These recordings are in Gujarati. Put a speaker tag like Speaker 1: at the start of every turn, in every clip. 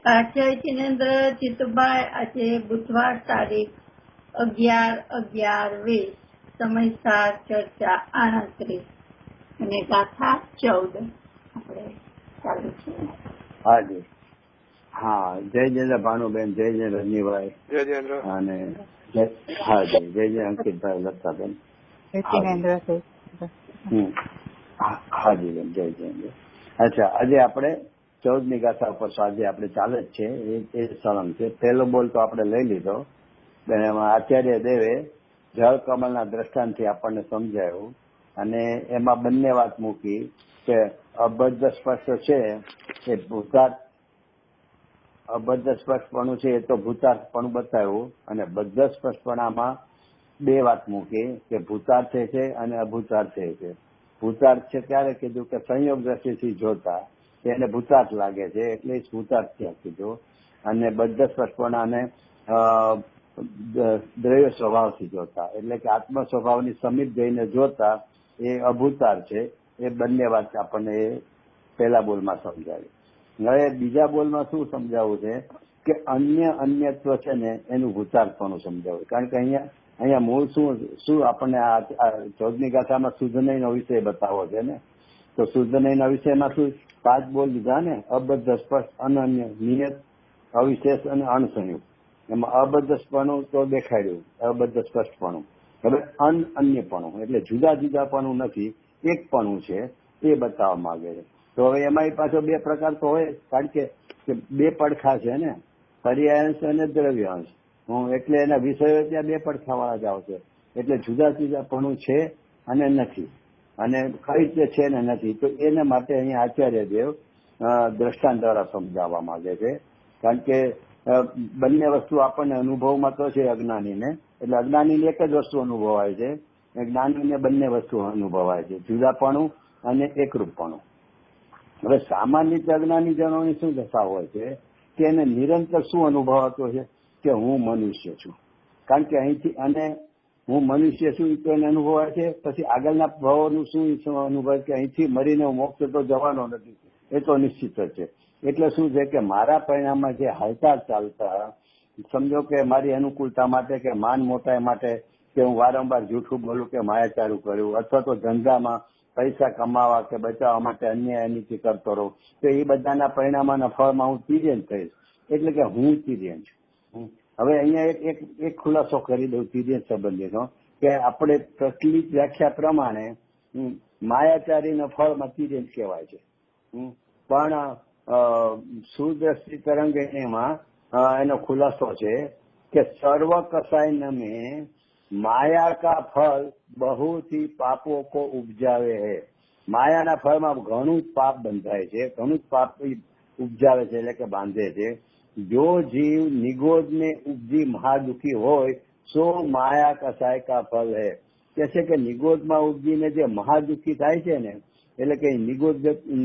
Speaker 1: આચાર્ય જિનેન્દ્ર જીતુભાઈ, આજે બુધવાર તારીખ 11/11/20, સમય 7, ચર્ચા 38 અને ગાથા 14 આપણે ચાલુ છે.
Speaker 2: હાજી, હા, જય જય ભાનુબેન, જય જય રજનીભાઈ,
Speaker 3: જય જયેન્દ્ર
Speaker 2: અને હાજી, જય જય અંકિતભાઈ, લતાબેન, હાજી બેન, જય જયેન્દ્ર. અચ્છા, આજે આપણે 14મી ગાથા ઉપર આજે આપણે ચાલે જ છે, એ સળંગ છે. પહેલો બોલ તો આપણે લઈ લીધો. એમાં આચાર્ય દેવે જળ કમળના દ્રષ્ટાંતથી આપણને સમજાયું, અને એમાં બંને વાત મૂકી કે અબદ્ધ સ્પર્શ છે એ ભૂતાર્થ, અબદ્ધ સ્પર્શપણું છે એ તો ભૂતાર્થપણું બતાવ્યું, અને બદ્ધ સ્પર્શપણામાં બે વાત મૂકી કે ભૂતાર્થે છે અને અભૂતાર્થે છે. ભૂતાર્થ છે ત્યારે કીધું કે સંયોગ દ્રષ્ટિથી જોતા એને ભૂતાર્થ લાગે છે, એટલે ભૂતાર્થ ત્યાં કીધું. અને બદ્ધ સ્પર્શપણાને દ્રવ્ય સ્વભાવથી જોતા, એટલે કે આત્મ સ્વભાવની સમીપ જઈને જોતા એ અભૂતાર્થ છે. એ બંને વાત આપણને એ પહેલા બોલમાં સમજાવી. હવે બીજા બોલમાં શું સમજાવવું છે કે અન્યત્વ છે ને એનું ભૂતાર્થપણું સમજાવવું. કારણ કે અહીંયા મૂળ શું આપણને આ 14મી ગાથામાં શુદ્ધનયનો વિષય બતાવો છે ને, તો શુદ્ધનયના વિષયમાં શું 5 બોલ લીધા ને, અબદ્ધ સ્પર્શ, અનન્ય, નિયત, અવિશેષ અને અણસંયુક્ત. એમાં અબદ્ધપણું તો દેખાડ્યું, અબદ્ધ સ્પષ્ટપણું. હવે અન્યપણું એટલે જુદા જુદાપણું નથી, એકપણું છે એ બતાવવા માંગે છે. તો હવે એમાં પાછો 2 પ્રકાર તો હોય, કારણ કે 2 પડખા છે ને, પર્યાયાંશ અને દ્રવ્યાંશ. એટલે એના વિષયો ત્યાં 2 પડખાવાળા જ આવશે. એટલે જુદા જુદાપણું છે અને નથી, અને કઈ રીતે છે ને નથી, તો એના માટે અહીંયા આચાર્ય દેવ દ્રષ્ટાંત દ્વારા સમજાવવા માંગે છે. કારણ કે બંને વસ્તુ આપણને અનુભવમાં તો છે અજ્ઞાનીને, એટલે અજ્ઞાનીને એક જ વસ્તુ અનુભવાય છે, જ્ઞાનીને બંને વસ્તુ અનુભવાય છે, જુદાપણું અને એકરૂપપણું. હવે સામાન્ય રીતે અજ્ઞાની જનોની શું દશા હોય છે કે એને નિરંતર શું અનુભવાતો છે કે હું મનુષ્ય છું. કારણ કે અહીંથી, અને હું મનુષ્ય છું તો એને અનુભવાય છે. પછી આગળના ભાવોનું શું અનુભવ કે અહીંથી મરીને મોક્ષ તો જવાનો નથી, એ તો નિશ્ચિત જ છે. એટલે શું છે કે મારા પરિણામમાં જે હાલતા ચાલતા, સમજો કે મારી અનુકૂળતા માટે કે માન મોટાઈ માટે કે હું વારંવાર જૂઠું બોલું કે માયાચારું કર્યું, અથવા તો ધંધામાં પૈસા કમાવા કે બચાવવા માટે અન્યાય અનીતિ કરતો રહું, તો એ બધાના પરિણામોના ફળમાં હું તિર્યન થઈશ. એટલે કે હું તિર્યન છું. હવે અહીંયા એક ખુલાસો કરી દઉં તિર્યન સંબંધીનો, કે આપણે પ્રચલિત વ્યાખ્યા પ્રમાણે માયાચારીના ફળમાં તિર્યન કહેવાય છે. પણ સુદ્રષ્ટિ તરંગિણીમાં એનો ખુલાસો છે કે સર્વ કસાય નમે માયા કા ફળ બહુથી પાપો કો ઉપજાવે હે. માયાના ફળમાં ઘણું જ પાપ બંધાય છે, ઘણું જ પાપ ઉપજાવે છે, એટલે કે બાંધે છે. જો જીવ નિગોદ ને ઉપજી મહાદુખી હોય સો માયા કસાય કા ફળ હે. કે છે કે નિગોદમાં ઉપજીને જે મહાદુખી થાય છે ને, એટલે કે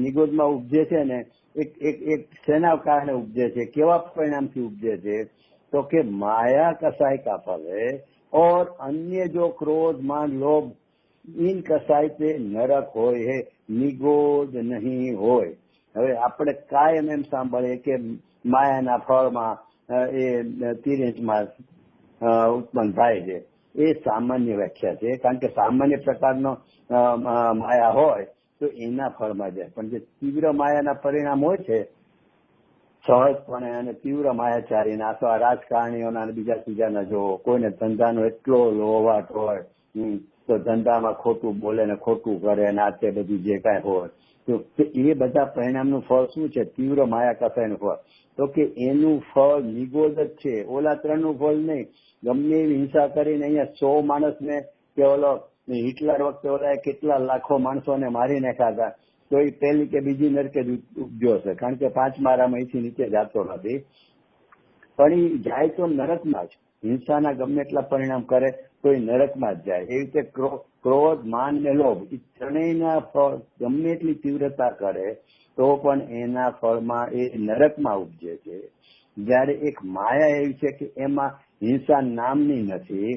Speaker 2: નિગોદમાં ઉપજે છે ને, એક શેના કારણે ઉપજે છે, કેવા પરિણામથી ઉપજે છે, તો કે માયા કસાય કા ફલ હે. और अन्य जो क्रोध मान लोभ इन कसाय पे नरक હોય હે, નિગોદ નહીં હોય. હવે આપણે કાયમ એમ સાંભળીએ કે માયાના ફળમાં એ તિર્યંશમાં ઉત્પન્ન થાય છે. એ સામાન્ય વ્યાખ્યા છે, કારણ કે સામાન્ય પ્રકારનો માયા હોય તો એના ફળમાં જાય. પણ જે તીવ્ર માયાના પરિણામ હોય છે સહજપણે, અને તીવ્ર માયાચારીના અથવા રાજકારણીઓના અને બીજા ત્રીજાના જો કોઈને ધંધાનો એટલો લોભાટ હોય તો ધંધામાં ખોટું બોલે ને ખોટું કરે ને આ તે બધું જે કાંઈ હોય, તો એ બધા પરિણામનું ફળ શું છે? તીવ્ર માયા કસાયનું ફળ. તો કે એનું ફળ નિગોદ જ છે, ઓલા 3નું ફળ નહીં. ગમે એવી હિંસા કરીને અહીંયા 100 માણસને કે ઓલો હિટલર વખતે ઓલા કેટલા લાખો માણસોને મારી નાખ્યા હતા, તો એ પહેલી કે બીજી નરકે ઉપજ્યો છે, કારણ કે 5 મારામાં અહીંથી નીચે જતો નથી. પણ એ જાય તો નરકમાં જ. હિંસાના ગમે એટલા પરિણામ કરે તો એ નરકમાં જ જાય. એવી રીતે ક્રોધ, માન ને લોભ, એ ત્રણેયના ફળ ગમે એટલી તીવ્રતા કરે તો પણ એના ફળમાં એ નરકમાં ઉપજે છે. જયારે એક માયા એવી છે કે એમાં હિંસા નામની નથી,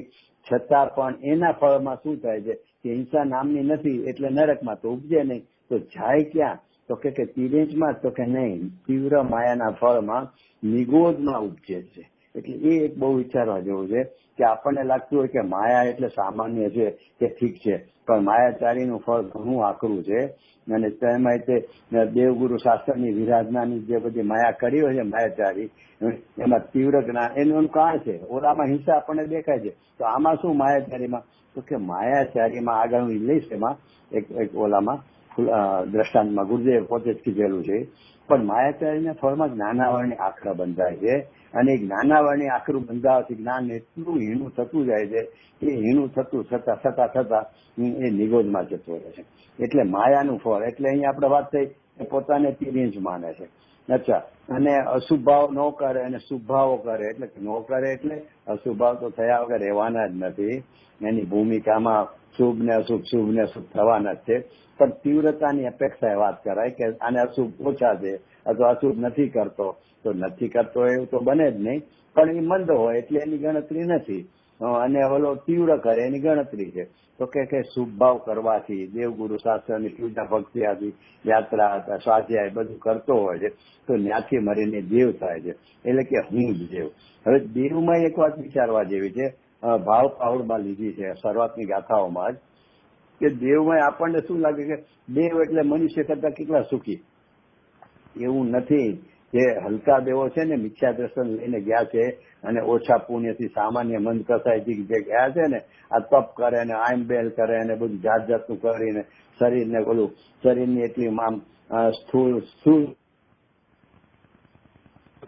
Speaker 2: છતાં પણ એના ફળમાં શું થાય છે કે હિંસા નામની નથી, એટલે નરકમાં તો ઉપજે નહીં. તો જાય ક્યાં? તો કે તિર્યંચમાં, તો કે નહીં, તીવ્ર માયાના ફળમાં નિગોદમાં ઉપજે છે. એટલે એ એક બહુ વિચારવા જેવું છે કે આપણને લાગતું હોય કે માયા એટલે સામાન્ય છે કે ઠીક છે, પણ માયાચારીનું ફળ ઘણું આકરું છે. અને તેમાં તે દેવગુરુ શાસ્ત્રની વિરાધનાની જે બધી માયા કરી હોય છે માયાચારી, એમાં તીવ્ર જ્ઞાન એનું કારણ છે. ઓલામાં હિંસા આપણને દેખાય છે, તો આમાં શું માયાચારીમાં, તો કે માયાચારીમાં આગળ હું લઈશ એમાં એક ઓલામાં દ્રષ્ટાંતમાં ગુરુદેવ પોતે જ કીધેલું છે. પણ માયાચારીના ફળમાં જ્ઞાનાવરણી આખરા બંધાય છે, અને જ્ઞાનાવરણી આખરું બંધાવાથી જ્ઞાન એટલું હીણું થતું જાય છે, એ હીણું થતું થતા એ નિગોદમાં જતો રહે છે. એટલે માયાનું ફળ, એટલે અહીંયા આપણે વાત થઈ કે પોતાને તિર્યંચ માને છે. અચ્છા, અને અશુભ ભાવ ન કરે અને શુભ ભાવો કરે, એટલે ન કરે એટલે અશુભ ભાવ તો થયા વગર રહેવાના જ નથી. એની ભૂમિકામાં શુભ ને અશુભ થવાના જ છે. પણ તીવ્રતાની અપેક્ષાએ વાત કરાય કે આને અશુભ ઓછા છે અથવા અશુભ નથી કરતો, તો નથી કરતો એવું તો બને જ નહીં. પણ એ મંદ હોય એટલે એની ગણતરી નથી, અને ઓલો તીવ્ર કરે એની ગણતરી છે. તો કે શુભ ભાવ કરવાથી દેવગુરુ શાસ્ત્રની પૂજા ભક્તિ આદિ યાત્રા સ્વાધ્યાય બધું કરતો હોય છે, તો ત્યાંથી મરીને દેવ થાય છે. એટલે કે હું જ દેવ. હવે દેવમાં એક વાત વિચારવા જેવી છે, ભાવ પાવડમાં લીધી છે શરૂઆતની ગાથાઓમાં જ, કે દેવમાં આપણને શું લાગે કે દેવ એટલે મનુષ્ય કરતા કેટલા સુખી. એવું નથી. જે હલકા દેવો છે ને, મિથ્યા દર્શન લઈને ગયા છે અને ઓછા પુણ્યથી સામાન્ય મન કસાયથી જે ગયા છે ને, આ તપ કરે ને આઈમ બેલ કરે અને બધું જાત જાતનું કરીને શરીરને બોલું શરીરની એટલી આમ સ્થૂળ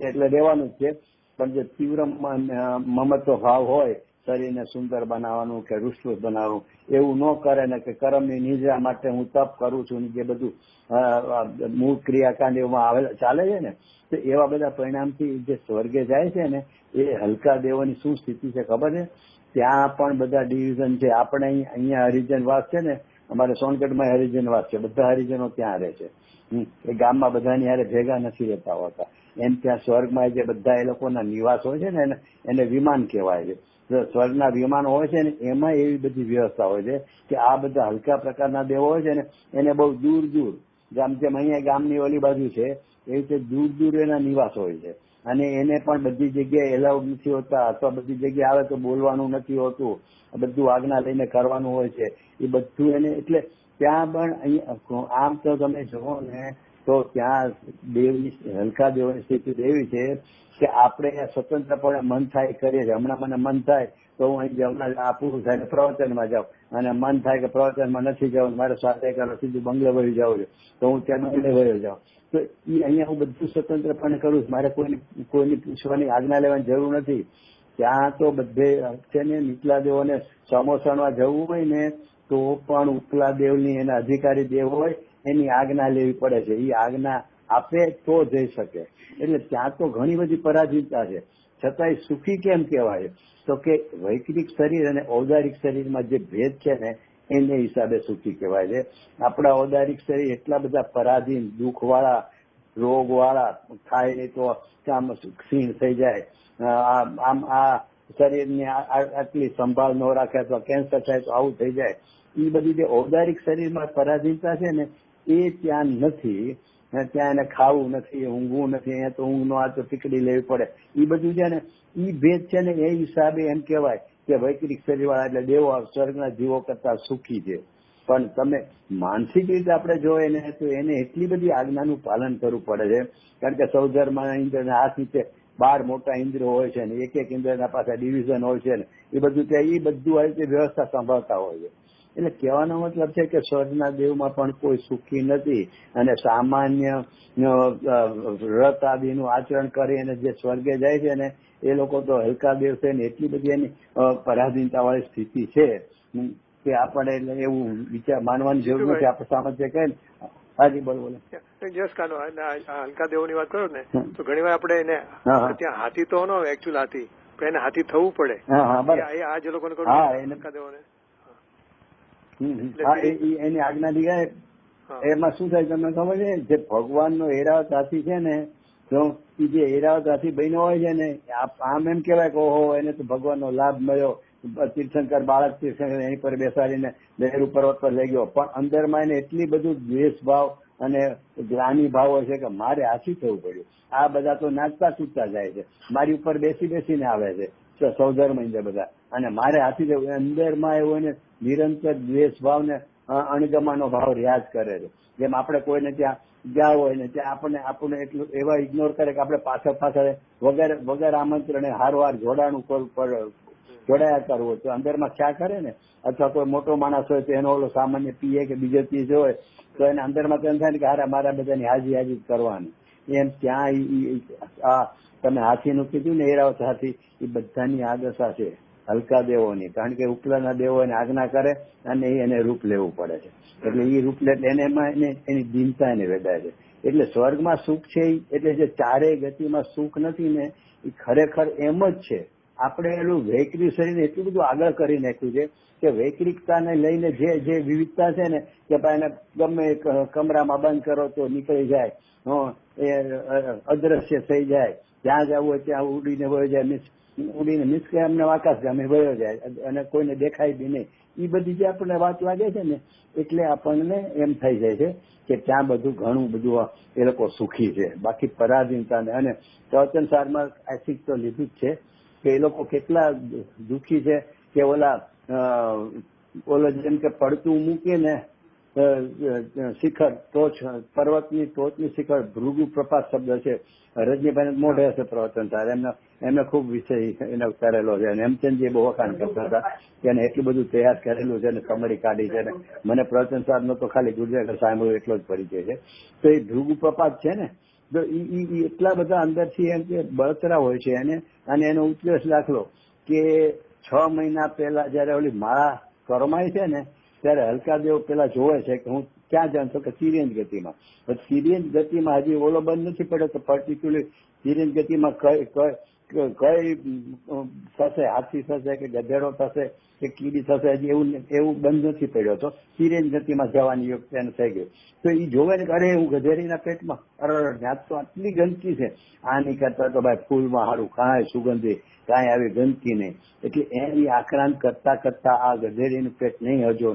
Speaker 2: એટલે રહેવાનું જ છે. પણ જે તીવ્ર મમત્વ ભાવ હોય, શરીરને સુંદર બનાવવાનું કે રૂષ્ટ બનાવવાનું, એવું ન કરે ને કે કર્મની નિદ્રા માટે હું તપ કરું છું, જે બધું મૂળ ક્રિયાકાંડ એમાં આવેલા ચાલે છે ને, તો એવા બધા પરિણામથી જે સ્વર્ગે જાય છે ને, એ હલકા દેવોની શું સ્થિતિ છે ખબર છે? ત્યાં પણ બધા ડિવિઝન છે. આપણે અહીંયા હરિજન વાસ છે ને, અમારે સોનગઢમાં હરિજન વાસ છે, બધા હરિજનો ત્યાં રહે છે. એ ગામમાં બધાની હારે ભેગા નથી રહેતા હોતા. એમ ત્યાં સ્વર્ગમાં જે બધા એ લોકોના નિવાસ હોય છે ને, એને વિમાન કહેવાય છે. સ્વર્ગના વિમાનો હોય છે ને, એમાં એવી બધી વ્યવસ્થા હોય છે કે આ બધા હલકા પ્રકારના દેવો હોય છે ને, એને બહુ દૂર દૂર, જેમ અહીંયા ગામની ઓલી બાજુ છે એવી રીતે દૂર દૂર એના નિવાસ હોય છે. અને એને પણ બધી જગ્યાએ એલાઉડ નથી હોતા, અથવા બધી જગ્યાએ આવે તો બોલવાનું નથી હોતું, બધું આજ્ઞા લઈને કરવાનું હોય છે. એ બધું એને એટલે ત્યાં પણ અહીંયા આમ તો તમે જુઓ ને તો ત્યાં દેવની હલકા દેવોની સ્થિતિ એવી છે કે આપણે સ્વતંત્રપણે મન થાય કરીએ છીએ. હમણાં મને મન થાય તો હું અહીં જાઉં, આ પૂરું થાય પ્રવચનમાં જાઉં, અને મન થાય કે પ્રવચનમાં નથી જવું, મારે સ્વાધ્યાય કરો સીધું બંગલે વહી જવું છે, તો હું ત્યાં બંગલે વહી જાઉં. તો એ અહીંયા હું બધું સ્વતંત્રપણે કરું છું, મારે કોઈની પૂછવાની આજ્ઞા લેવાની જરૂર નથી. ત્યાં તો બધે છે ને, નીચલા દેવોને સમોસણમાં જવું હોય ને તો પણ ઉપલા દેવની એના અધિકારી દેવ હોય એની આજ્ઞા લેવી પડે છે. એ આજ્ઞા આપે તો જઈ શકે. એટલે ત્યાં તો ઘણી બધી પરાધીનતા છે, છતાંય સુખી કેમ કહેવાય? તો કે વૈકિક શરીર અને ઔદારિક શરીરમાં જે ભેદ છે ને, એને હિસાબે સુખી કહેવાય છે. આપણા ઔદારિક શરીર એટલા બધા પરાધીન, દુઃખવાળા, રોગવાળા થાય નહીં તો આમ ક્ષીણ થઈ જાય, આમ આ શરીરની આટલી સંભાળ ન રાખે અથવા કેન્સર થાય તો આવું થઈ જાય. એ બધી જે ઔદારિક શરીરમાં પરાધીનતા છે ને, એ ત્યાં નથી. ત્યાં એને ખાવું નથી, ઊંઘવું નથી, અહીંયા તો ઊંઘ નો આ તો ટીકડી લેવી પડે. એ બધું છે ને, એ ભેદ છે ને, એ હિસાબે એમ કહેવાય કે વૈકિક શરીર વાળા એટલે દેવો સ્વર્ગના જીવો કરતા સુખી છે. પણ તમે માનસિક રીતે આપણે જોઈએ ને તો એને એટલી બધી આજ્ઞાનું પાલન કરવું પડે છે. કારણ કે સૌધર્મમાં ઇન્દ્રના હાથ નીચે 12 મોટા ઇન્દ્ર હોય છે ને, એક ઇન્દ્રના પાસે ડિવિઝન હોય છે ને, એ બધું આ રીતે વ્યવસ્થા સંભાળતા હોય છે. એટલે કહેવાનો મતલબ છે કે સ્વર્ગના દેવમાં પણ કોઈ સુખી નથી, અને સામાન્ય વ્રત આદિનું આચરણ કરી અને જે સ્વર્ગે જાય છે ને, એ લોકો તો હલકા દેવ છે ને, એટલી બધી એની પરાધીનતા વાળી સ્થિતિ છે કે આપણે એટલે એવું વિચાર માનવાની જરૂર નથી. આપણે સામાન્ય કહે ને, હાજી બોલો.
Speaker 3: જસ કાનો હલકા દેવોની વાત કરો ને, તો ઘણી વાર આપણે એને ત્યાં હાથી તો ન હોય એકચ્યુઅલ હાથી, પણ એને હાથી થવું પડે. આ જે લોકોને હલકા દેવોને
Speaker 2: એની આજ્ઞા દીધાય. એમાં શું થાય તમને ખબર છે? જે ભગવાનનો એરાવત હાથી છે ને, તો જે એરાવત હાથી બન્યો હોય છે ને, આમ એમ કેવાય કે ઓહો, એને તો ભગવાનનો લાભ મળ્યો, તીર્થંકર બાળક તીર્થંકર એની પર બેસાડીને લહેરુ પર્વત પર લઈ ગયો. પણ અંદરમાં એને એટલી બધું દ્વેષ ભાવ અને ગ્લાની ભાવ હોય છે કે મારે હાથી થવું પડ્યું. આ બધા તો નાચતા કૂદતા જાય છે, મારી ઉપર બેસીને આવે છે સૌધર્મ બધા, અને મારે હાથી થવું. અંદરમાં એવો ને નિરંતર દ્વેષ ભાવ ને અણગમાનો ભાવ રિયાઝ કરે છે. જેમ આપણે કોઈને ત્યાં ગયા હોય ને ત્યાં આપણને એટલું એવા ઇગ્નોર કરે કે આપણે પાછળ વગર આમંત્રણે હારવાર જોડાયા કરવું તો અંદરમાં ખ્યા કરે ને. અથવા કોઈ મોટો માણસ હોય તો એનો ઓલો સામાન્ય પીએ કે બીજો ચીજ હોય તો એને અંદરમાં તો એમ થાય ને કે હારા મારા બધાની હાજી કરવાની. એમ ત્યાં તમે હાથીનું કીધું ને એરાવત હાથી, એ બધાની આદશા છે હલકા દેવોની. કારણ કે ઉપલાના દેવો એને આજ્ઞા કરે અને એને રૂપ લેવું પડે છે. એટલે એ રૂપ લે એની દિનતા એને વેડાય છે. એટલે સ્વર્ગમાં સુખ છે એટલે જે ચારેય ગતિમાં સુખ નથી ને એ ખરેખર એમ જ છે. આપણે એનું વૈકરિક શરીર એટલું બધું આગળ કરી નાખ્યું છે કે વૈકરિકતાને લઈને જે વિવિધતા છે ને કે ભાઈ એને ગમે કમરામાં બંધ કરો તો નીકળી જાય, એ અદ્રશ્ય થઈ જાય, જ્યાં જવું હોય ત્યાં ઉડીને વયો જાય, ઉડીને મીન્સ કે અમને આકાશ ગામે વયો જાય અને કોઈને દેખાય બી નહીં. એ બધી જે આપણને વાત લાગે છે ને એટલે આપણને એમ થઈ જાય છે કે ત્યાં બધું ઘણું બધું એ લોકો સુખી છે. બાકી પરાધીનતાને અને પ્રવચન સારમાં આશિક તો લીધું જ છે કે એ લોકો કેટલા દુઃખી છે કે ઓલો જેમ કે પડતું મૂકે ને શિખર ટોચ, પર્વતની ટોચની શિખર ભૃગુ પ્રપાત શબ્દ છે. રજનીભાઈ મોઢે હશે પ્રવચન સાર, એમને ખૂબ વિષય એને કરેલો છે. અને હેમચંદજી બહુ વખાણ કરતા હતા કે એને એટલું બધું તૈયાર કરેલું છે અને સમરી કાઢી છે. મને પ્રવચન સાર નો તો ખાલી ગુજરાત સાંભળ્યું એટલો જ પરિચય છે. તો એ ભૃગુ પ્રપાત છે ને તો એ એટલા બધા અંદરથી એમ કે બળતરા હોય છે એને. અને એનો ઉત્કર્ષ દાખલો કે 6 મહિના પહેલા જયારે ઓલી માળા કરમાય છે ને ત્યારે હલકાદેવ પેલા જોવે છે કે હું ક્યાં જાઉં છું કે તિર્યંત ગતિમાં. તિર્યંત ગતિમાં હજી ઓલો બંધ નથી પડ્યો તો પર્ટિક્યુલર તિર્યંત ગતિમાં કઈ થશે, હાથી થશે કે ગધેડો થશે કે કીડી થશે, હજી એવું બંધ નથી પડ્યો. તો તિર્યંત ગતિમાં જવાની યોગ્ય એને થઈ ગયું. તો એ જોવે ને અરે હું ગધેડીના પેટમાં, અરે ત્યાં તો આટલી ગંદકી છે, આ નહીં કરતા તો ભાઈ ફૂલમાં સારું કાંઈ સુગંધી કાંઈ આવી ગંદકી નહીં. એટલે એની આક્રાંત કરતા આ ગધેડીનું પેટ નહીં હજો.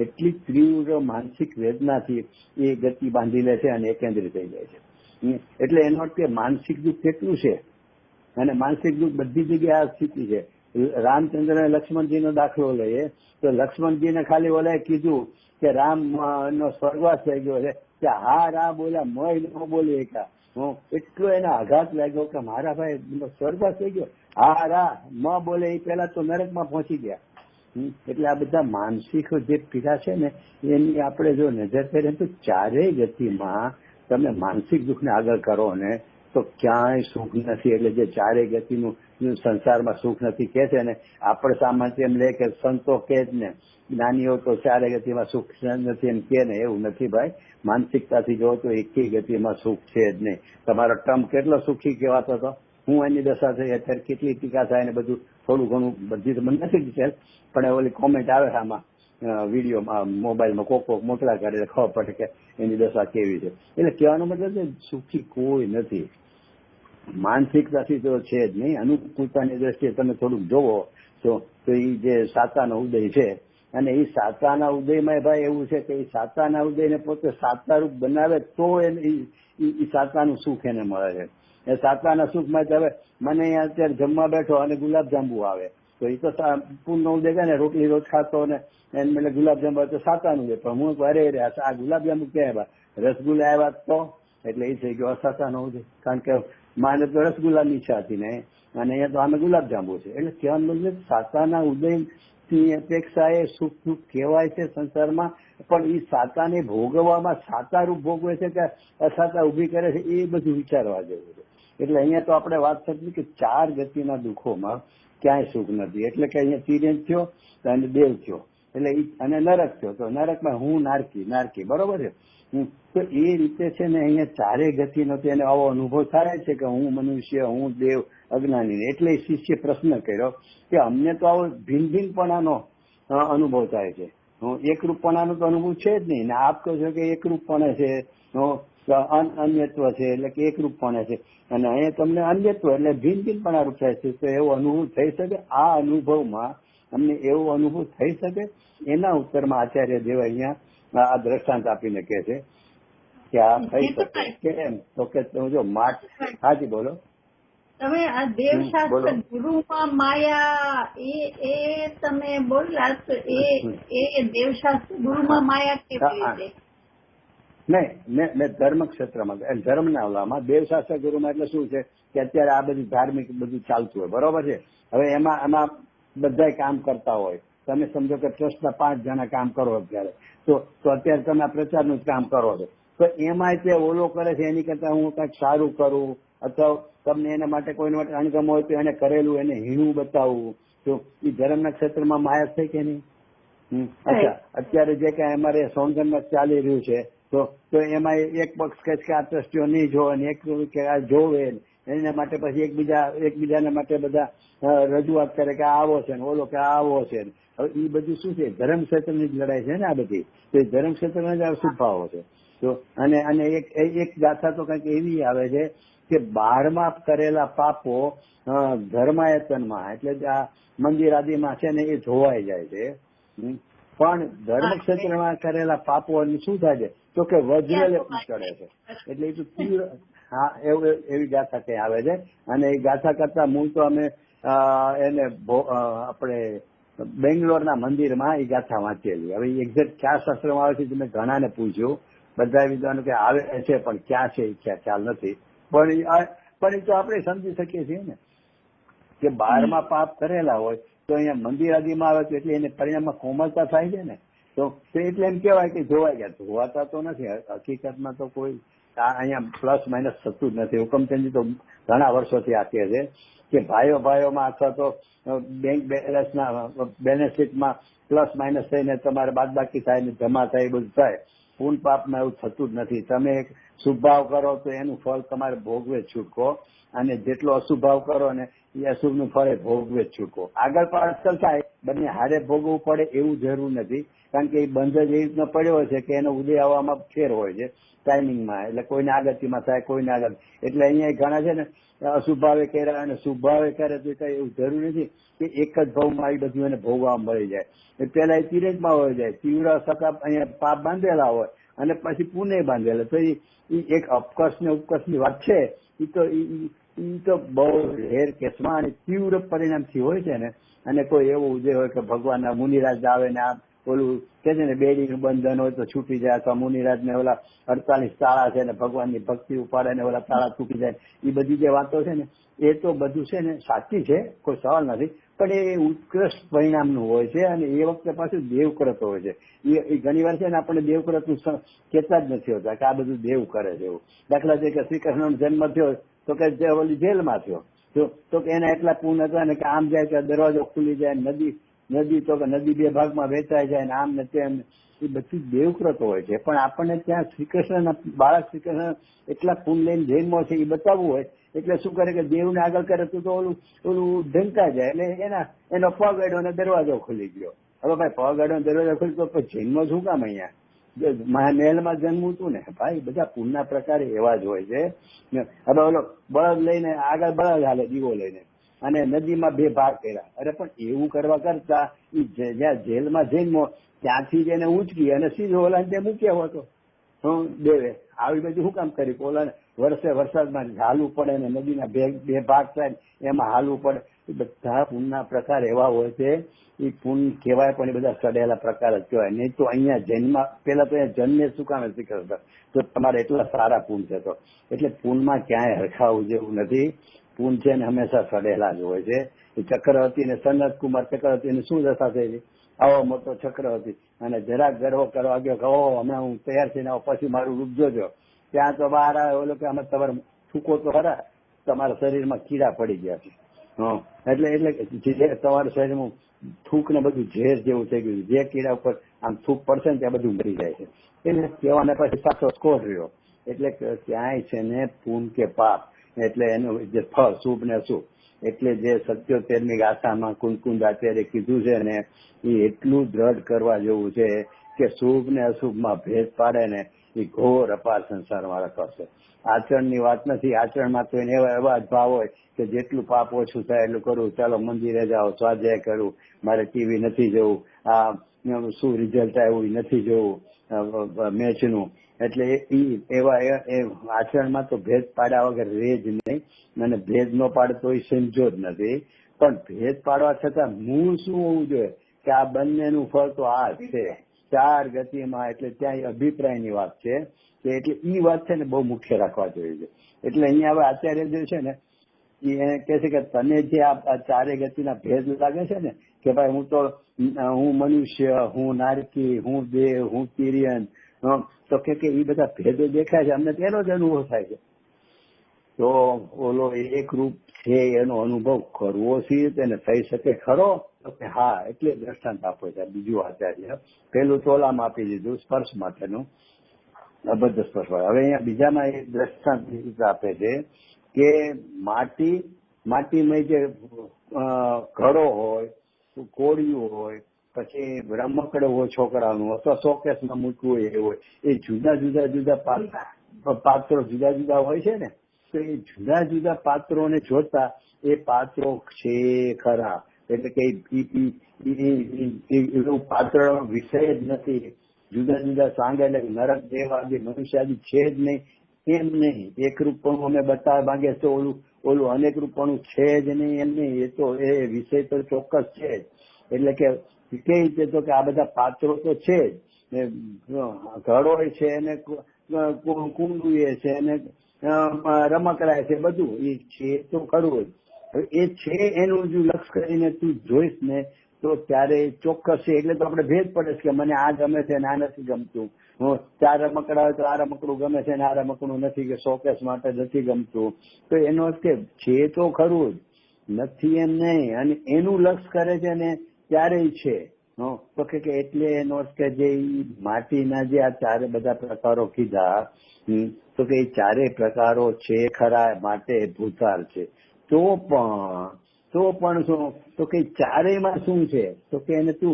Speaker 2: એટલી તીવ્ર માનસિક વેદનાથી એ ગતિ બાંધી લે છે અને એકેન્દ્રિત થઈ જાય છે. એટલે એનો અર્થ કે માનસિક દુઃખ કેટલું છે અને માનસિક દુઃખ બધી જગ્યાએ આ સ્થિતિ છે. રામચંદ્ર અને લક્ષ્મણજીનો દાખલો લઈએ તો લક્ષ્મણજીને ખાલી ઓલાએ કીધું કે રામ નો સ્વર્ગવાસ થઈ ગયો છે કે હા રા બોલ્યા મય ન બોલી એકા. એટલો એને આઘાત લાગ્યો કે મારા ભાઈ સ્વર્ગવાસ થઈ ગયો. હા રા મ બોલે એ પેલા તો નરકમાં પહોંચી ગયા. એટલે આ બધા માનસિક જે પીડા છે ને એની આપણે જો નજર કરીએ તો ચારેય ગતિમાં તમે માનસિક દુઃખને આગળ કરો ને તો ક્યાંય સુખ નથી. એટલે જે ચારેય ગતિનું સંસારમાં સુખ નથી કે છે ને આપણે સામાન્ય એમ લે કે સંતો કે જ ને જ્ઞાનીઓ તો ચારેય ગતિમાં સુખ નથી એમ કે ને, એવું નથી ભાઈ. માનસિકતાથી જો તો એકેય ગતિમાં સુખ છે જ નહીં. તમારો ટર્મ કેટલો સુખી કહેવાતો હતો, હું એની દશા થઈ અત્યારે કેટલી ટીકા થાય ને બધું થોડું ઘણું બધી તો મને નથી ડિટેલ, પણ ઓલી કોમેન્ટ આવે આમાં વિડીયોમાં મોબાઈલમાં કોક મોકલા કરે ખબર પડે કે એની દશા કેવી છે. એટલે કહેવાનો મતલબ છે સુખી કોઈ નથી, માનસિકતાથી તો છે જ નહીં. અનુકૂળતાની દ્રષ્ટિએ તમે થોડુંક જોવો તો એ જે સાતાનો ઉદય છે અને એ સાતાના ઉદયમાં ભાઈ એવું છે કે એ સાતાના ઉદયને પોતે સાતારૂપ બનાવે તો એ સાતાનું સુખ એને મળે છે. એ સાતાના સુખમાં હવે મને અહીંયા અત્યારે જમવા બેઠો અને ગુલાબજાંબુ આવે તો એ તો પૂર્ણ ઉદય કે ને રોટલી રોજ ખાતો ને એને એટલે ગુલાબજાંબુ તો સાતાનું ઉદય. પણ હું અરે આ ગુલાબજાંબુ ક્યાં આવ્યા, રસગુલ્લા આવ્યા તો એટલે એ થઈ ગયો અસાતાનો ઉદય. કારણ કે માને તો રસગુલ્લાની ઈચ્છા હતી ને અને અહીંયા તો આમે ગુલાબજાંબુ છે. એટલે કહેવાનું મતલબ સાતાના ઉદયની અપેક્ષા એ સુખ દુઃખ કહેવાય છે સંસારમાં, પણ એ સાતાને ભોગવવામાં સાતારૂપ ભોગવે છે કે અસાતા ઉભી કરે છે એ બધું વિચારવા જેવું છે. એટલે અહીંયા તો આપણે વાત કરી કે 4 ગતિના દુઃખોમાં ક્યાંય સુખ નથી. એટલે કે અહીંયા તિર્યંત થયો અને દેવ થયો એટલે અને નરક થયો તો નરકમાં હું નારકી બરોબર છે. તો એ રીતે છે ને અહીંયા ચારેય ગતિનો તેને આવો અનુભવ થાય છે કે હું મનુષ્ય, હું દેવ, અજ્ઞાની. એટલે શિષ્ય પ્રશ્ન કર્યો કે અમને તો આવો ભિન્નપણાનો અનુભવ થાય છે, એકરૂપપણાનો તો અનુભવ છે જ નહીં ને આપ કહો છો કે એકરૂપપણે છે, અન્યત્વ છે એટલે કે એકરૂપપણે છે અને અહીંયા તમને અન્યત્વ એટલે ભિન્નપણા રૂપ થાય છે. તો એવો અનુભવ થઈ શકે? આ અનુભવમાં અમને એવો અનુભવ થઈ શકે? એના ઉત્તરમાં આચાર્ય દેવ અહીંયા આ દ્રષ્ટાંત આપીને કહે છે કે આ થઈ શકે. કેમ તો કે જો માટ. હાજી બોલો.
Speaker 1: તમે આ દેવશાસ્ત્ર ગુરુમાં માયા એ તમે બોલ્યા તો એ દેવશાસ્ત્ર ગુરુમાં માયા કેવી રીતે?
Speaker 2: નહીં, મેં ધર્મ ક્ષેત્રમાં ધર્મના ઓલામાં દેવશાસ્ત્ર ગુરુમાં એટલે શું છે કે અત્યારે આ બધું ધાર્મિક બધું ચાલતું હોય, બરોબર છે. હવે એમાં બધા કામ કરતા હોય. તમે સમજો કે ટ્રસ્ટના 5 જણા કામ કરો અત્યારે, તો અત્યારે તમે પ્રચારનું જ કામ કરો છો, તો એમાં તે ઓલો કરે છે એની કરતા હું કંઈક સારું કરું, અથવા તમને એના માટે કોઈને માટે અણગમ હોય તો એને કરેલું એને હીણું બતાવવું, તો એ ધર્મના ક્ષેત્રમાં માયા છે કે નહીં? અચ્છા, અત્યારે જે કઈ અમારે સોનગઢમાં ચાલી રહ્યું છે તો એમાં એક પક્ષ કહે કે આ ટ્રસ્ટીઓ નહીં જોવે ને એક કે આ જોવે, એના માટે પછી એકબીજાના માટે બધા રજૂઆત કરે કે આવો છે ને ઓલો કે આવો છે. હવે એ બધું શું છે? ધર્મ ક્ષેત્રની જ લડાઈ છે ને આ બધી. તો એ ધર્મ ક્ષેત્રના જ અશુભાવો છે. તો અને એક ગાથા તો કંઈક એવી આવે છે કે 12માં કરેલા પાપો ધર્માયતનમાં એટલે આ મંદિર આદિમાં છે ને એ જોવાઈ જાય છે. પણ ધર્મ ક્ષેત્રમાં કરેલા પાપો શું થાય છે તો કે વજ્ર ચડે છે. એટલે એ તો તીવ્ર એવી ગાથા કઈ આવે છે. અને એ ગાથા કરતા મૂળ તો અમે એને આપણે બેંગ્લોરના મંદિરમાં એ ગાથા વાંચેલી. હવે એક્ઝેક્ટ કયા શાસ્ત્રમાં આવે છે મેં ઘણાને પૂછ્યું, બધા વિદ્વાનો કે આવે છે પણ ક્યાં છે એ ખ્યાલ નથી. પણ એ તો આપણે સમજી શકીએ છીએ ને કે 12માં પાપ કરેલા હોય તો અહીંયા મંદિર આદિમાં આવે તો એટલે એને પરિણામમાં કોમળતા થાય છે ને. તો એટલે એમ કહેવાય કે જોવાઈ ગયા. જોવાતા તો નથી, હકીકતમાં તો કોઈ અહીંયા પ્લસ માઇનસ થતું જ નથી. હુકમચંદજી તો ઘણા વર્ષોથી આ કહે છે કે ભાઈઓમાં અથવા તો બેંક બેલેન્સ શીટમાં પ્લસ માઇનસ થઈને તમારે બાદબાકી થાય ને જમા થાય એ બધું થાય. પૂર્ણ પાપમાં એવું થતું જ નથી. તમે એક શુભભાવ કરો તો એનું ફળ તમારે ભોગવે જ છૂટકો, અને જેટલો અશુભાવ કરો ને એ અશુભનું ફળ એ ભોગવે જ છૂટકો. આગળ પાછળ થાય બંને હારે ભોગવવું પડે એવું જરૂર નથી, કારણ કે એ બંધ જ એવી રીતના પડ્યો છે કે એનો ઉદય આવવામાં ફેર હોય છે ટાઈમિંગમાં. એટલે કોઈને આગળમાં થાય કોઈને આગળ. એટલે અહીંયા ઘણા છે ને અશુભાવે કર્યા અને શુભભાવે કરે તો કઈ એવું જરૂર નથી કે એક જ ભાવમાં એ બધું એને ભોગવવા મળી જાય. પેલા એ તિરંજમાં હોય જાય, તીવ્ર સકા અહીંયા પાપ બાંધેલા હોય અને પછી પુણ્ય બાંધેલા. તો એ એક અપકર્ષ ને ઉપકર્ષની વાત છે. એ તો બહુ રેર કેસમાં અને તીવ્ર પરિણામથી હોય છે ને. અને કોઈ એવું ઉદય હોય કે ભગવાનના મુનિરાજ આવે ને આ ઓલું કે છે ને બેડીનું બંધન હોય તો છૂટી જાય, અથવા મુનિરાજ ને ઓલા 48 તાળા છે ને ભગવાનની ભક્તિ ઉપાડે ને ઓલા તાળા છૂટી જાય. એ બધી જે વાતો છે ને એ તો બધું છે ને સાચી છે, કોઈ સવાલ નથી. પણ એ ઉત્કૃષ્ટ પરિણામનું હોય છે અને એ વખતે પાછું દેવકૃત હોય છે. એ ઘણી વાર છે ને આપણે દેવકૃતનું કહેતા જ નથી હોતા કે આ બધું દેવ કરે છે એવું. દાખલા તરીકે શ્રી કૃષ્ણનો જન્મ થયો તો કે ઓલી જેલમાં થયો તો કે એના એટલા પૂર્ણ હતા ને કે આમ જાય કે દરવાજો ખુલી જાય, નદી તો કે નદી 2 ભાગમાં વહેંચાઈ જાય ને આમ ને તેમ. એ બધું દેવકૃત હોય છે. પણ આપણને ત્યાં શ્રીકૃષ્ણના બાળક શ્રીકૃષ્ણ એટલા પૂર્ણ લઈને જન્મો છે એ બતાવવું હોય એટલે શું કરે કે દેવને આગળ કરે તો ઓલું ઢંકાઈ જાય. એટલે એનો પગ અડ્યો અને દરવાજો ખુલી ગયો. હવે ભાઈ પગ અડ્યો દરવાજો ખુલી તો પછી જન્મ શું કામ અહીંયા? મહેલમાં જન્મવું હતું ને ભાઈ. બધા પુણ્યના પ્રકારે એવા જ હોય છે. હવે ઓલો બળદ લઈને આગળ બળદ હાલે દીવો લઈને અને નદીમાં 2 ભાગ કર્યા. અરે પણ એવું કરવા કરતા જ્યાં જેલમાં જન્મો ત્યાંથી જ એને ઉંચકી અને સીધો ઓલા ત્યાં મૂક્યો હતો દેવે. આવી બધી શું કામ કરી? ઓલા વર્ષે વરસાદમાં હાલવું પડે ને નદીના 2 ભાગ થાય એમાં હાલવું પડે. એ બધા પુણ્યના પ્રકાર એવા હોય છે. એ પુણ્ય કહેવાય પણ એ બધા સડેલા પ્રકાર જ કહેવાય. નહીં તો અહીંયા જન્મ પેલા તો અહીંયા જન્મે શું કામ નથી કરતા? તો તમારે એટલા સારા પુણ્ય છે તો. એટલે પુણ્યમાં ક્યાંય હરખાવું જેવું નથી. પુણ્ય છે ને હંમેશા સડેલા જ હોય છે. એ ચક્રવર્તી ને સનત કુમાર ચક્રવર્તી શું દશા થઈ? આવો મોટો ચક્રવર્તી અને જરાક ગર્વ કરવા ગયો કે હમણાં હું તૈયાર થઈને પછી મારું રૂપ જોજો. ત્યાં તો બહાર આવે ઓલો કે અમે તમારે થૂકો તો ખરા, તમારા શરીરમાં કીડા પડી ગયા છે. એટલે તમારા શરીરમાં થૂક ને બધું ઝેર જેવું થઈ ગયું. જે કીડા ઉપર આમ થૂક પડશે ને ત્યાં બધું મરી જાય છે. એટલે કહેવાને પછી પાછો સ્કોર રહ્યો. એટલે ક્યાંય છે ને પૂન કે પાપ એટલે એનું જે ફળ શુભ ને અશુભ. એટલે જે 77મી ગાથામાં કુંકુંદ આચાર્ય કીધું છે ને એ એટલું દ્રઢ કરવા જેવું છે કે શુભ ને અશુભમાં ભેદ પાડે ને એ ઘોર અપાર સંસારમાં રખડશે. આચરણની વાત નથી. આચરણમાં તો એને એવા જ ભાવ હોય કે જેટલું પાપ ઓછું થાય એટલું કરું, ચાલો મંદિરે જાઓ, સ્વાધ્યાય કરું, મારે ટીવી નથી જોવું, આ શું રિઝલ્ટ આવ્યું નથી જોવું મેચનું, એટલે એવા આચરણમાં તો ભેદ પાડ્યા વગર રહે જ નહીં, અને ભેદ ન પાડે તો એ સમજો જ નથી. પણ ભેદ પાડવા છતાં મૂળ શું હોવું જોઈએ કે આ બંનેનું ફળ તો આ જ છે, 4 ગતિમાં. એટલે ત્યાં અભિપ્રાયની વાત છે કે એટલે ઈ વાત છે ને બહુ મુખ્ય રાખવા જોઈએ. એટલે અહીંયા હવે આચાર્ય જે છે ને એ કહે છે કે તને જે આ 4 ગતિના ભેદ લાગે છે ને કે ભાઈ હું મનુષ્ય, હું નારકી, હું દેવ, હું તિર્યન, તો કે એ બધા ભેદો દેખાય છે, અમને તેનો જ અનુભવ થાય છે. તો ઓલો એક રૂપ છે એનો અનુભવ કરવો છે તેને થઈ શકે ખરો? તો કે હા. એટલે દ્રષ્ટાંત આપો છે બીજું આચાર્ય. પેલું ચોલામાં આપી દીધું સ્પર્શ માટેનું, અબદ્ધ સ્પર્શ. હવે અહીંયા બીજામાં એક દ્રષ્ટાંત આપે છે કે માટીમાં જે ઘડો હોય, કોળિયું હોય, પછી રમકડું હોય છોકરાનું, અથવા શોકેસમાં મૂકવું હોય, એ હોય, એ જુદા જુદા પાત્રો જુદા જુદા હોય છે ને. તો એ જુદા જુદા પાત્રોને જોતા એ પાત્રો છે ખરા, એટલે કે એવું પાત્ર વિષય જ નથી. જુદા જુદા સાંગ એટલે નરક, દેવ આદિ, મનુષ્ય આદિ છે જ નહીં. એમ નહીં, એક રૂપણું અમે બતાવવા માંગે તો ઓલું અનેક રૂપણું છે જ નહીં, એમ નહીં. એ તો એ વિષય તો ચોક્કસ છે જ. એટલે કે કઈ રીતે તો કે આ બધા પાત્રો તો છે જ, ઘડો છે ને કુંડું છે ને રમકડા છે, બધું એ છે તો ખરું જ. હવે એ છે એનું જો લક્ષ કરીને તું જોઈશ ને તો ત્યારે ચોક્કસ છે. એટલે તો આપણે ભેદ પડે છે કે મને આ ગમે છે ને આ નથી ગમતું. 4 રમકડા હોય તો આ રમકડું ગમે છે ને આ રમકડું નથી, કે શોકેસ માટે નથી ગમતું. તો એનો અર્થ કે છે તો ખરું જ, નથી એમ નહીં. અને એનું લક્ષ કરે છે ને ત્યારે છે. તો કે એટલે એનો અર્થ કે જે માટીના જે આ 4 બધા પ્રકારો કીધા, તો કે એ 4 પ્રકારો છે ખરા, માટે ભૂતાર છે. તો પણ શું? તો કે 4માં શું છે? તો કે એને તું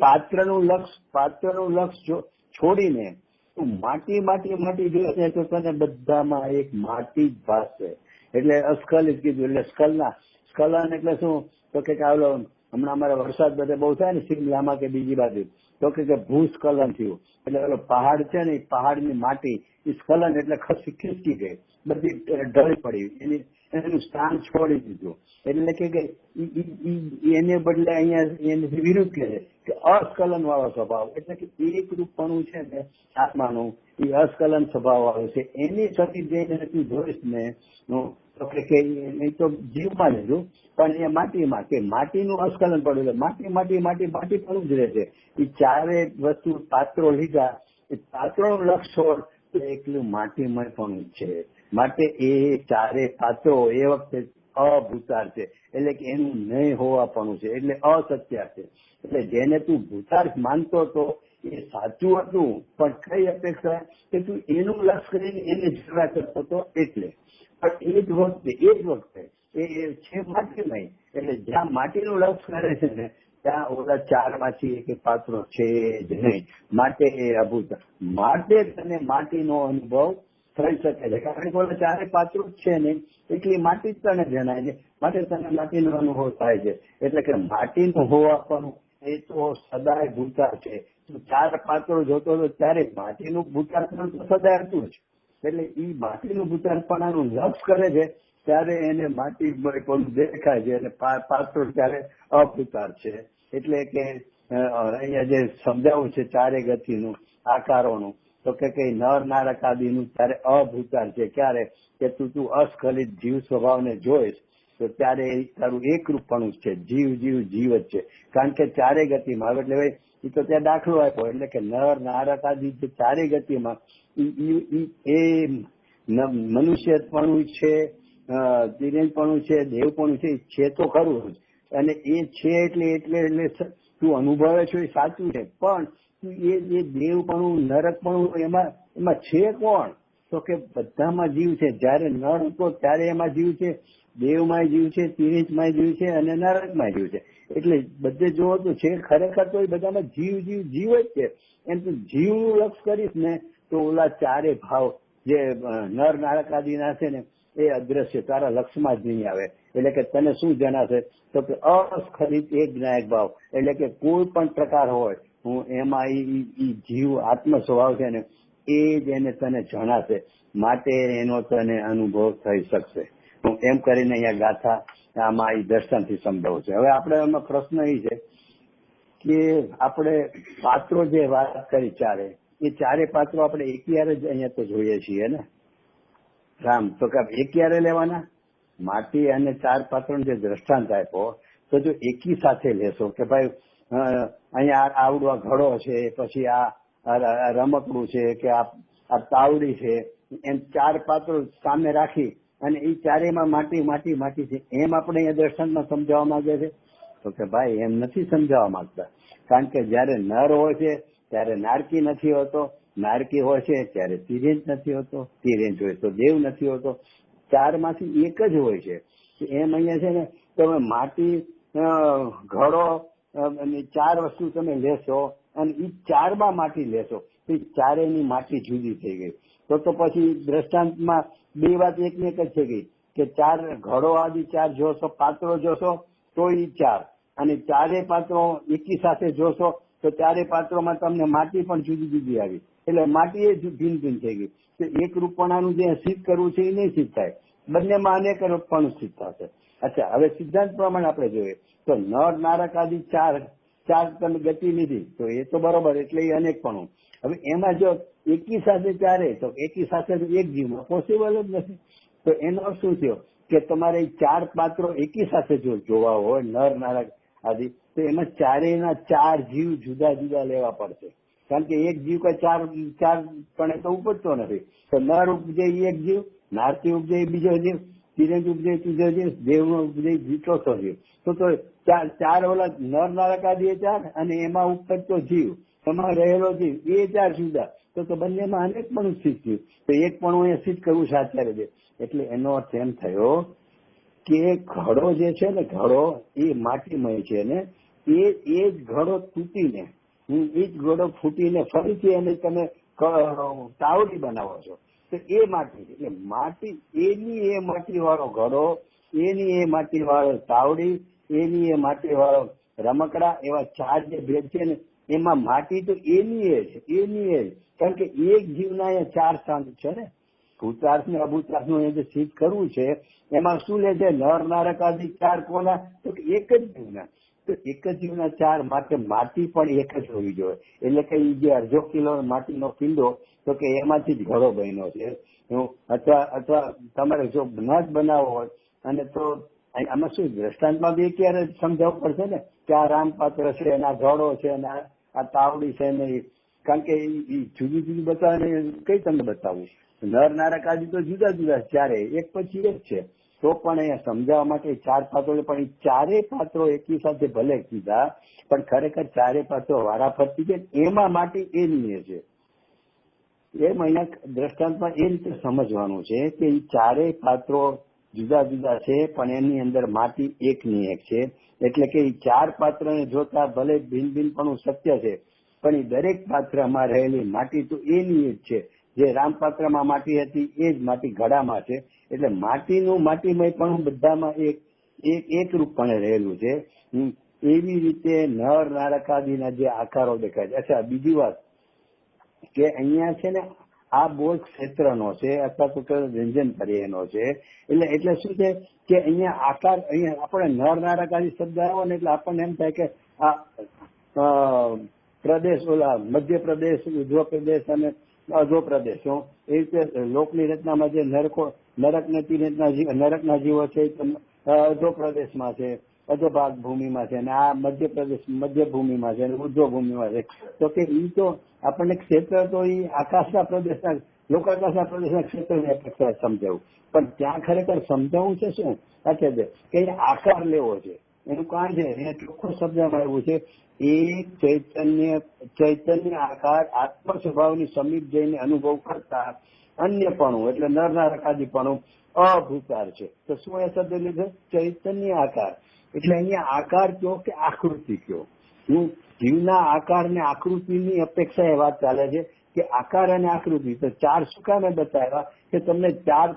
Speaker 2: પાત્રનું લક્ષ છોડીને તું માટી જોઈએ તો તને બધામાં એક માટી જ ભાસશે. એટલે અસ્ખલિત કીધું. એટલે સ્ખલન એટલે શું? તો કે હમણાં અમારે વરસાદ બધે બહુ થાય ને શિમલામાં કે બીજી બાજુ, તો કે ભૂસ્ખલન થયું. એટલે ઓલો પહાડ છે ને, એ પહાડની માટી એ સ્ખલન એટલે ખીસકી ગઈ, બધી ઢળી પડી, એનું સ્થાન છોડી દીધું. એટલે કે એને બદલે અહીંયા એની વિરુદ્ધ કહે છે કે અસ્ખલન વાળો સ્વભાવ. એટલે કે એક રૂપણું છે ને આત્માનું, એ અસ્ખલન સ્વભાવ વાળો છે. એની સતી જઈને તું જોઈશ ને તો કે એ તો જીવમાં લીધું, પણ એ માટીમાં કે માટીનું અસ્ખલન પડ્યું. એટલે માટી પણ જ રહે છે. એ 4 વસ્તુ પાત્રો લીધા, એ પાત્રોનું લક્ષ છોડ તો એકલું માટીમાં પણ છે. માટે એ 4 પાત્રો એ વખતે અભૂતાર છે. એટલે કે એનું નહીં હોવાપણું છે, એટલે અસત્ય છે. એટલે જેને તું ભૂતાર્થ માનતો તો એ સાચું હતું, પણ કઈ અપેક્ષા કે તું એનું લક્ષ કરીને એને જવા કરતો હતો. એટલે પણ એ જ વખતે એ છે માટીમાં. એટલે જ્યાં માટીનું લક્ષ કરે છે ને ત્યાં ઓલા 4માંથી એક પાત્રો છે જ નહીં. માટે એ અભૂત. માટે તને માટીનો અનુભવ થઈ શકે છે, કારણ કે ઓલા 4 પાત્રો જ છે ને, એટલી માટી જ તને જણાય છે. માટે તને માટીનો અનુભવ થાય છે. એટલે કે માટીનું હોવાપણું એ તો સદાય ભૂતાર છે. તું 4 પાત્રો જોતો હતો ત્યારે માટીનું ભૂતારપણું તો સદાય હતું જ. એટલે એ માટીનું ભૂતારપણાનું લક્ષ કરે છે ત્યારે એને માટી પણ દેખાય છે, અને પાત્રો ત્યારે અભૂતાર છે. એટલે કે અહીંયા જે સમજાવું છે 4 ગતિનું આકારોનું, તો કે નર નારક આદિનું ત્યારે અભૂતાર છે. ક્યારે? કે તું અસ્ખલિત જીવ સ્વભાવને જોઈશ તો ત્યારે તારું એકરૂપપણું છે, જીવ જ છે. કારણ કે 4 ગતિમાં, એટલે એ તો ત્યાં દાખલો આપ્યો. એટલે કે નર નારક આદિ જે 4 ગતિમાં એ મનુષ્યપણું છે, દિવ્યપણું છે, દેવપણું છે તો ખરું જ. અને એ છે એટલે તું અનુભવે છો એ સાચું છે, પણ એ દેવપણું નરકપણું એમાં છે કોણ? તો કે બધામાં જીવ છે. જયારે નર હતો ત્યારે એમાં જીવ છે, દેવમાં જીવ છે, તિર્યજમાં જીવ છે, અને નરકમાં જીવ છે. એટલે બધે જોવો તો છે ખરેખર તો એ બધામાં જીવ જ છે. એમ તું જીવનું લક્ષ કરીશ ને તો ઓલા 4 ભાવ જે નર નારક આદિના છે ને એ અદ્રશ્ય તારા લક્ષમાં જ નહીં આવે. એટલે કે તને શું જણાશે? તો કે અસ્ખલિત એક જ્ઞાયક ભાવ. એટલે કે કોઈ પણ પ્રકાર હોય, હું એમાં ઈ જીવ આત્મ સ્વભાવ છે ને એ જ એને તને જણાશે, માટે એનો તને અનુભવ થઈ શકશે. હું એમ કરીને અહીંયા ગાથા આમાં એ દ્રષ્ટાંતથી સમજાવું છું. હવે આપણે એમાં પ્રશ્ન એ છે કે આપણે પાત્રો જે વાત કરી ચારે, એ ચારે પાત્રો આપણે એકિયારે જ અહીંયા તો જોઈએ છીએ ને રામ, તો કે એકિયારે લેવાના? માટી અને ચાર પાત્રોનો જે દ્રષ્ટાંત આપ્યો, તો જો એકી સાથે લેશો કે ભાઈ અહીંયા આવડો ઘડો છે, પછી આ રમકડું છે, કે આ તાવડી છે, એમ ચાર પાત્રો સામે રાખી અને એ ચારેમાં માટી માટી માટી છે, એમ આપણે અહીંયા દ્રષ્ટાંતમાં સમજાવવા માંગે છે? તો કે ભાઈ એમ નથી સમજાવવા માંગતા. કારણ કે જયારે નર હોય છે ત્યારે નારકી નથી હોતો, નારકી હોય છે ત્યારે તિર્યંજ નથી હોતો, તિર્યંજ હોય તો દેવ નથી હોતો. ચાર માંથી એક જ હોય છે. એમ અહીંયા છે ને, તમે માટી, ઘડો અને ચાર વસ્તુ તમે લેશો અને એ ચારમાં માટી લેશો તો ચારેની માટી જુદી થઈ ગઈ. તો પછી દ્રષ્ટાંતમાં બે વાત એકને એક જ થઈ ગઈ કે ચાર ઘડો આદિ ચાર જોશો, પાત્રો જોશો તો એ ચાર, અને ચારે પાત્રો એકી સાથે જોશો તો ચારે પાત્રોમાં તમને માટી પણ જુદી જુદી આવી, એટલે માટી એ ભિન્ન ભિન્ન થઈ ગઈ. તો એક રૂપણાનું જે સિદ્ધ કરવું છે એ નહીં સિદ્ધ થાય, બંનેમાં અનેક રૂપણું સિદ્ધ થશે. અચ્છા, હવે સિદ્ધાંત પ્રમાણે આપણે જોઈએ તો નર નારક આદિ ચાર તમે ગતિ લીધી તો એ તો બરોબર, એટલે એ અનેકપણું. હવે એમાં જો એકી સાથે ચારે તો એકી સાથે એક જીવમાં પોસિબલ જ નથી. તો એનો શું થયો કે તમારે ચાર પાત્રો એકી સાથે જો જોવા હોય નર નારક આદિ, તો એમાં ચારેયના ચાર જીવ જુદા જુદા લેવા પડશે. કારણ કે એક જીવ કે ચાર પણ તો ઉપજતો નથી. તો નર ઉપજે એક જીવ, નારકી ઉપજે બીજો જીવ, તિર્યંજ ઉપજે ત્રીજો જીવ, દેવનો ઉપજે ચોથો જીવ. તો ચાર ઓલા નર નારક આદિ ચાર, અને એમાં ઉપજતો જીવ, એમાં રહેલો જીવ, એ ચાર જુદા. તો બંનેમાં અનેક પણ સિદ્ધ થયું. તો એક પણ અહીંયા સિદ્ધ કરવું છે અત્યારે જે. એટલે એનો અર્થ એમ થયો કે ઘડો જે છે ને, ઘડો એ માટીમય છે ને, એ જ ઘડો તૂટીને, એ જ ઘડો ફૂટીને ફરીથી એને તમે તાવડી બનાવો છો, તો એ માટી છે. એટલે માટી, એની એ માટી વાળો ઘડો, એની એ માટી વાળો તાવડી, એની એ માટી વાળો રમકડા, એવા ચાર જે ભેદ છે ને, એમાં માટી તો એની એ છે, એની એ. કારણ કે એક જીવના એ ચાર સ્થાન છે ને, ભૂતાર્થ ને અભૂતાર્થ નું જે સિદ્ધ કરવું છે એમાં શું લે છે? નર નારક આદિ ચાર કોના? તો એક જ જીવના. તો એક જ જીવના ચાર, માટે માટી પણ એક જ હોવી જોઈએ. એટલે કે જે અડધો કિલો માટીનો પિંડો, તો કે એમાંથી જ ઘડો બન્યો છે. અથવા તમારે જો ન જ બનાવવો હોય, અને તો આમાં શું દ્રષ્ટાંતમાં બી ક્યારે સમજાવવું પડશે ને કે આ રામપાત્ર છે, અને આ ઘડો છે, અને આ તાવડી છે ને. કારણ કે એ જુદી જુદી બતાવે, કઈ તમને બતાવું? નર નારક આદિ તો જુદા જુદા ચારે, એક પછી એક છે. તો પણ અહીંયા સમજાવવા માટે ચાર પાત્રો, પણ એ ચારે પાત્રો એકી સાથે ભલે કીધા, પણ ખરેખર ચારે પાત્રો વારાફરતી છે, એમાં માટી એની છે. એમ અહીંયા દ્રષ્ટાંતમાં એ રીતે સમજવાનું છે કે એ ચારે પાત્રો જુદા જુદા છે, પણ એની અંદર માટી એકની એક છે. એટલે કે એ ચાર પાત્રને જોતા ભલે ભિન્ન ભિન્ન પણ સત્ય છે, પણ એ દરેક પાત્રમાં રહેલી માટી તો એની જ છે. જે રામપાત્રમાં માટી હતી એ જ માટી ઘડામાં છે. એટલે માટીનું માટીમય પણ બધામાં એક રૂપપણે રહેલું છે. એવી રીતે નર નારકાદિના જે આકારો દેખાય છે. અચ્છા, બીજી વાત કે અહીંયા છે ને, આ બોધ ક્ષેત્રનો છે, અથવા તો વ્યંજન પર્યાયનો છે. એટલે શું છે કે અહીંયા આકાર, અહીંયા આપણે નર નારકાદી શબ્દ આવ્યો ને, એટલે આપણને એમ થાય કે આ પ્રદેશ, ઓલા મધ્યપ્રદેશ, ઉધ્વ પ્રદેશ અને અધો પ્રદેશો, એ રીતે લોકની રચનામાં જે નરકના જીવો છે અધો પ્રદેશમાં છે, અધો ભાગ ભૂમિમાં છે, અને આ મધ્યપ્રદેશ મધ્ય ભૂમિમાં છે, અને ઉધ્વ ભૂમિમાં છે. તો કે ઈ તો આપણને ક્ષેત્ર તો એ આકાશના પ્રદેશના, લોકાકાશના પ્રદેશના ક્ષેત્રની અપેક્ષા સમજાવું, પણ ત્યાં ખરેખર સમજાવવું છે શું? કે આકાર લેવો છે. એનું કારણ છે એને ચોખ્ખું સમજવામાં આવ્યું છે, એક ચૈતન્ય આકાર આત્મ સ્વભાવની સમીપ જઈને અનુભવ કરતા અન્યપણું, એટલે નર નારકાદીપણું અભૂતાર છે. તો શું એ શબ્દ લીધો? ચૈતન્ય આકાર. એટલે અહીંયા આકાર કયો કે આકૃતિ કયો? જીવના આકાર ને આકૃતિની અપેક્ષા એ વાત ચાલે છે કે આકાર અને આકૃતિ. તો ચાર શું કામે બતાવ્યા? કે તમને ચાર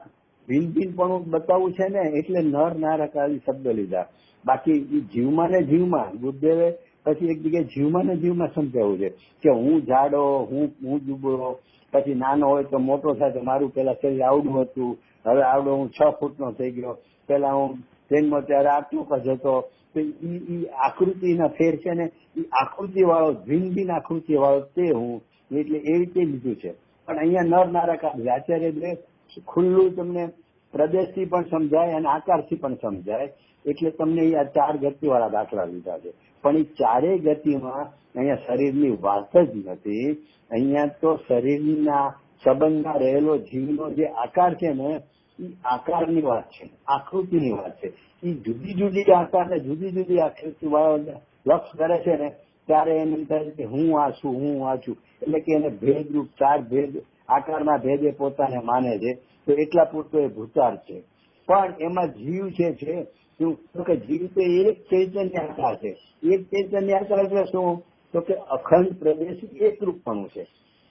Speaker 2: ભિન્ન ભિન્ન પણ બતાવવું છે ને, એટલે નર નારકાદી શબ્દ લીધા. બાકી જીવમાં ને જીવમાં, ગુરુદેવે પછી એક જગ્યાએ જીવમાં ને જીવમાં સમજાવવું છે કે હું જાડો, હું દુબળો, પછી નાનો હોય તો મોટો થાય તો મારું પેલા શરીર આવડું હતું, હવે આવડો હું 6 ફૂટનો થઈ ગયો, પેલા હું જન્મ ત્યારે આટલું જ હતો. તો ઈ આકૃતિના ફેર છે ને, એ આકૃતિ વાળો ભિન્ન ભિન્ન આકૃતિ વાળો તે હું, એટલે એ રીતે લીધું છે. પણ અહીંયા નર નારક આચાર્ય ખુલ્લું તમને પ્રદેશથી પણ સમજાય અને આકારથી પણ સમજાય, એટલે તમને આ 4 ગતિ વાળા દાખલા લીધા છે. પણ એ 4 ગતિમાં અહીંયા શરીરની વાત જ નથી. અહીંયા તો શરીરના સંબંધમાં રહેલો જીવનો જે આકાર છે ને, એ આકારની વાત છે, આકૃતિની વાત છે. એ જુદી જુદી આકાર ને જુદી જુદી આકૃતિ વાળો લક્ષ કરે છે ને, ત્યારે એમ થાય કે હું આ છું, હું આ છું. એટલે કે એને ભેદરૂપ 4 ભેદ આકારના ભેદે પોતાને માને છે. તો એટલા પૂરતો એ ભૂતાર છે. પણ એમાં જીવ છે શું? તો કે જીવ તો એક ચૈતન્ય આકાર છે. એક ચૈતન્ય આકાર એટલે શું? તો કે અખંડ પ્રદેશ એકરૂપપણું છે.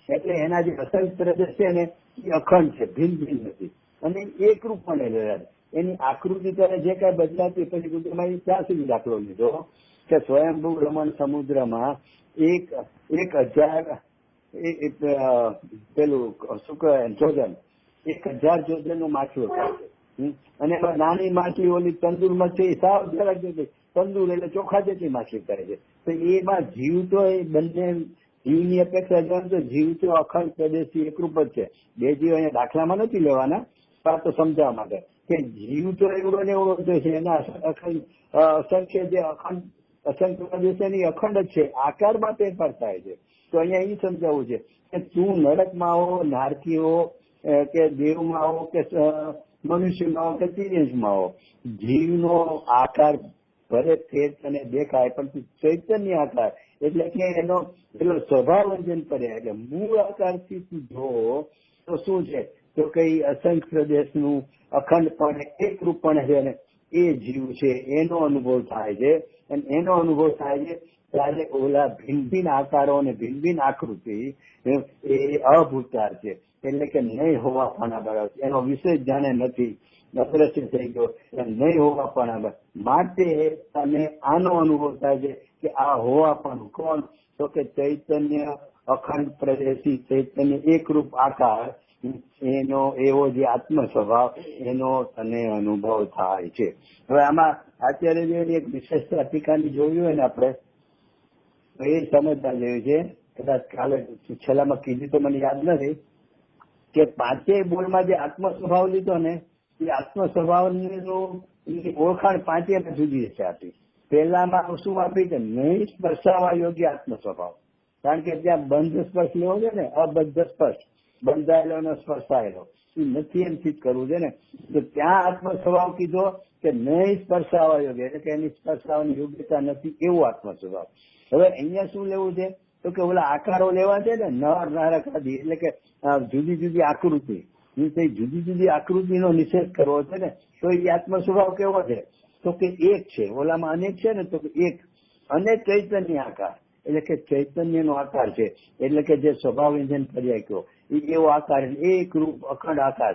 Speaker 2: એટલે એના જે અસંખ્ય પ્રદેશ છે ને, એ અખંડ છે, ભિન્ન ભિન્ન નથી, અને એકરૂપપણે રહેલા. એની આકૃતિ ત્યારે જે કઈ બદલાતી, પછી તમે ત્યાં સુધી દાખલો લીધો કે સ્વયંભૂ રમણ સમુદ્રમાં 1000 પેલું શું કહેવાય જોજન, 1000 જોજનનું માછલું થાય છે. અને એમાં નાની માછલી ઓલી તંદુર માછલી સાવ જરાક જેટલી, તંદુર એટલે ચોખા જેટલી માછલી કરે છે. તો એમાં જીવ તો એ બંને જીવની અપેક્ષા જાણ તો જીવ તો અખંડ પ્રદેશથી એકરૂપ જ છે. 2 જીવ અહીંયા દાખલામાં નથી લેવાના, પણ તો સમજાવવા માટે કે જીવ તો એવડો ને એવડો છે, એના અસંખ્ય જે અસંખ્ય પ્રદેશ એની અખંડ જ છે, આકારમાં ફેરફાર થાય છે. તો અહીંયા એ સમજાવવું છે કે તું નરકમાં હો, નારકી હો, કે દેવમાં હો, કે મનુષ્યમાં હો, કે તિર્યંશમાં હો, જીવનો આકાર ભલે ફેર તને દેખાય, પણ તું ચૈતન્ય આકાર એટલે કે એનો પેલો સ્વભાવ અંજન કર્યા, એટલે મૂળ આકારથી તું જો તો શું છે? તો કઈ અસંખ્ય પ્રદેશનું અખંડપણે એકરૂપપણે છે ને, એ જીવ છે, એનો અનુભવ થાય છે. અને એનો અનુભવ થાય છે ત્યારે ઓલા ભિન્ન ભિન્ન આકારો અને ભિન્ન ભિન્ન આકૃતિ એ અભૂતાર છે. એટલે કે નહીં હોવાપણા બરાબર, એનો વિષય જાણે નથી, અદ્રશ્ય થઈ ગયો, નહીં હોવાપણા. માટે તને આનો અનુભવ થાય છે કે આ હોવાપણું કોણ? તો કે ચૈતન્ય અખંડ પ્રદેશી ચૈતન્ય એકરૂપ આકાર, એનો એવો જે આત્મ સ્વભાવ, એનો તને અનુભવ થાય છે. હવે આમાં આચાર્યજીની એક વિશેષતા ટીકાની જોયું હોય ને આપણે, તો એ સમજવા જેવું છે. કદાચ કાલે છેલ્લામાં કીધી તો મને યાદ નથી કે 5 બોલમાં જે આત્મ સ્વભાવ લીધો ને, એ આત્મ સ્વભાવની ઓળખાણ 5 જુદી છે આપી. પહેલામાં શું આપી કે નહીં સ્પર્શાવા યોગ્ય આત્મ સ્વભાવ, કારણ કે ત્યાં બંધ સ્પર્શ લેવો છે ને, અબદ્ધ સ્પર્શ, બંધાયેલો અને સ્પર્શાયેલો એ નથી, એમ ચિત કરવું છે ને. તો ત્યાં આત્મ સ્વભાવ કીધો કે નહીં સ્પર્શાવા યોગ્ય, એટલે કે એની સ્પર્શાવાની યોગ્યતા નથી, એવો આત્મ સ્વભાવ. હવે અહીંયા શું લેવું છે? તો કે ઓલા આકારો લેવા છે ને, નર નારક આદિ, એટલે કે જુદી જુદી આકૃતિ, જુદી જુદી આકૃતિનો નિષેધ કરવો છે ને. તો એ આત્મ સ્વભાવ કેવો છે? તો કે એક છે. ઓલામાં અનેક છે ને, તો કે એક અનેક ચૈતન્ય આકાર, એટલે કે ચૈતન્યનો આકાર છે. એટલે કે જે સ્વભાવ વ્યંજન કર્યા કયો એ એવો આકાર, એક રૂપ અખંડ આકાર,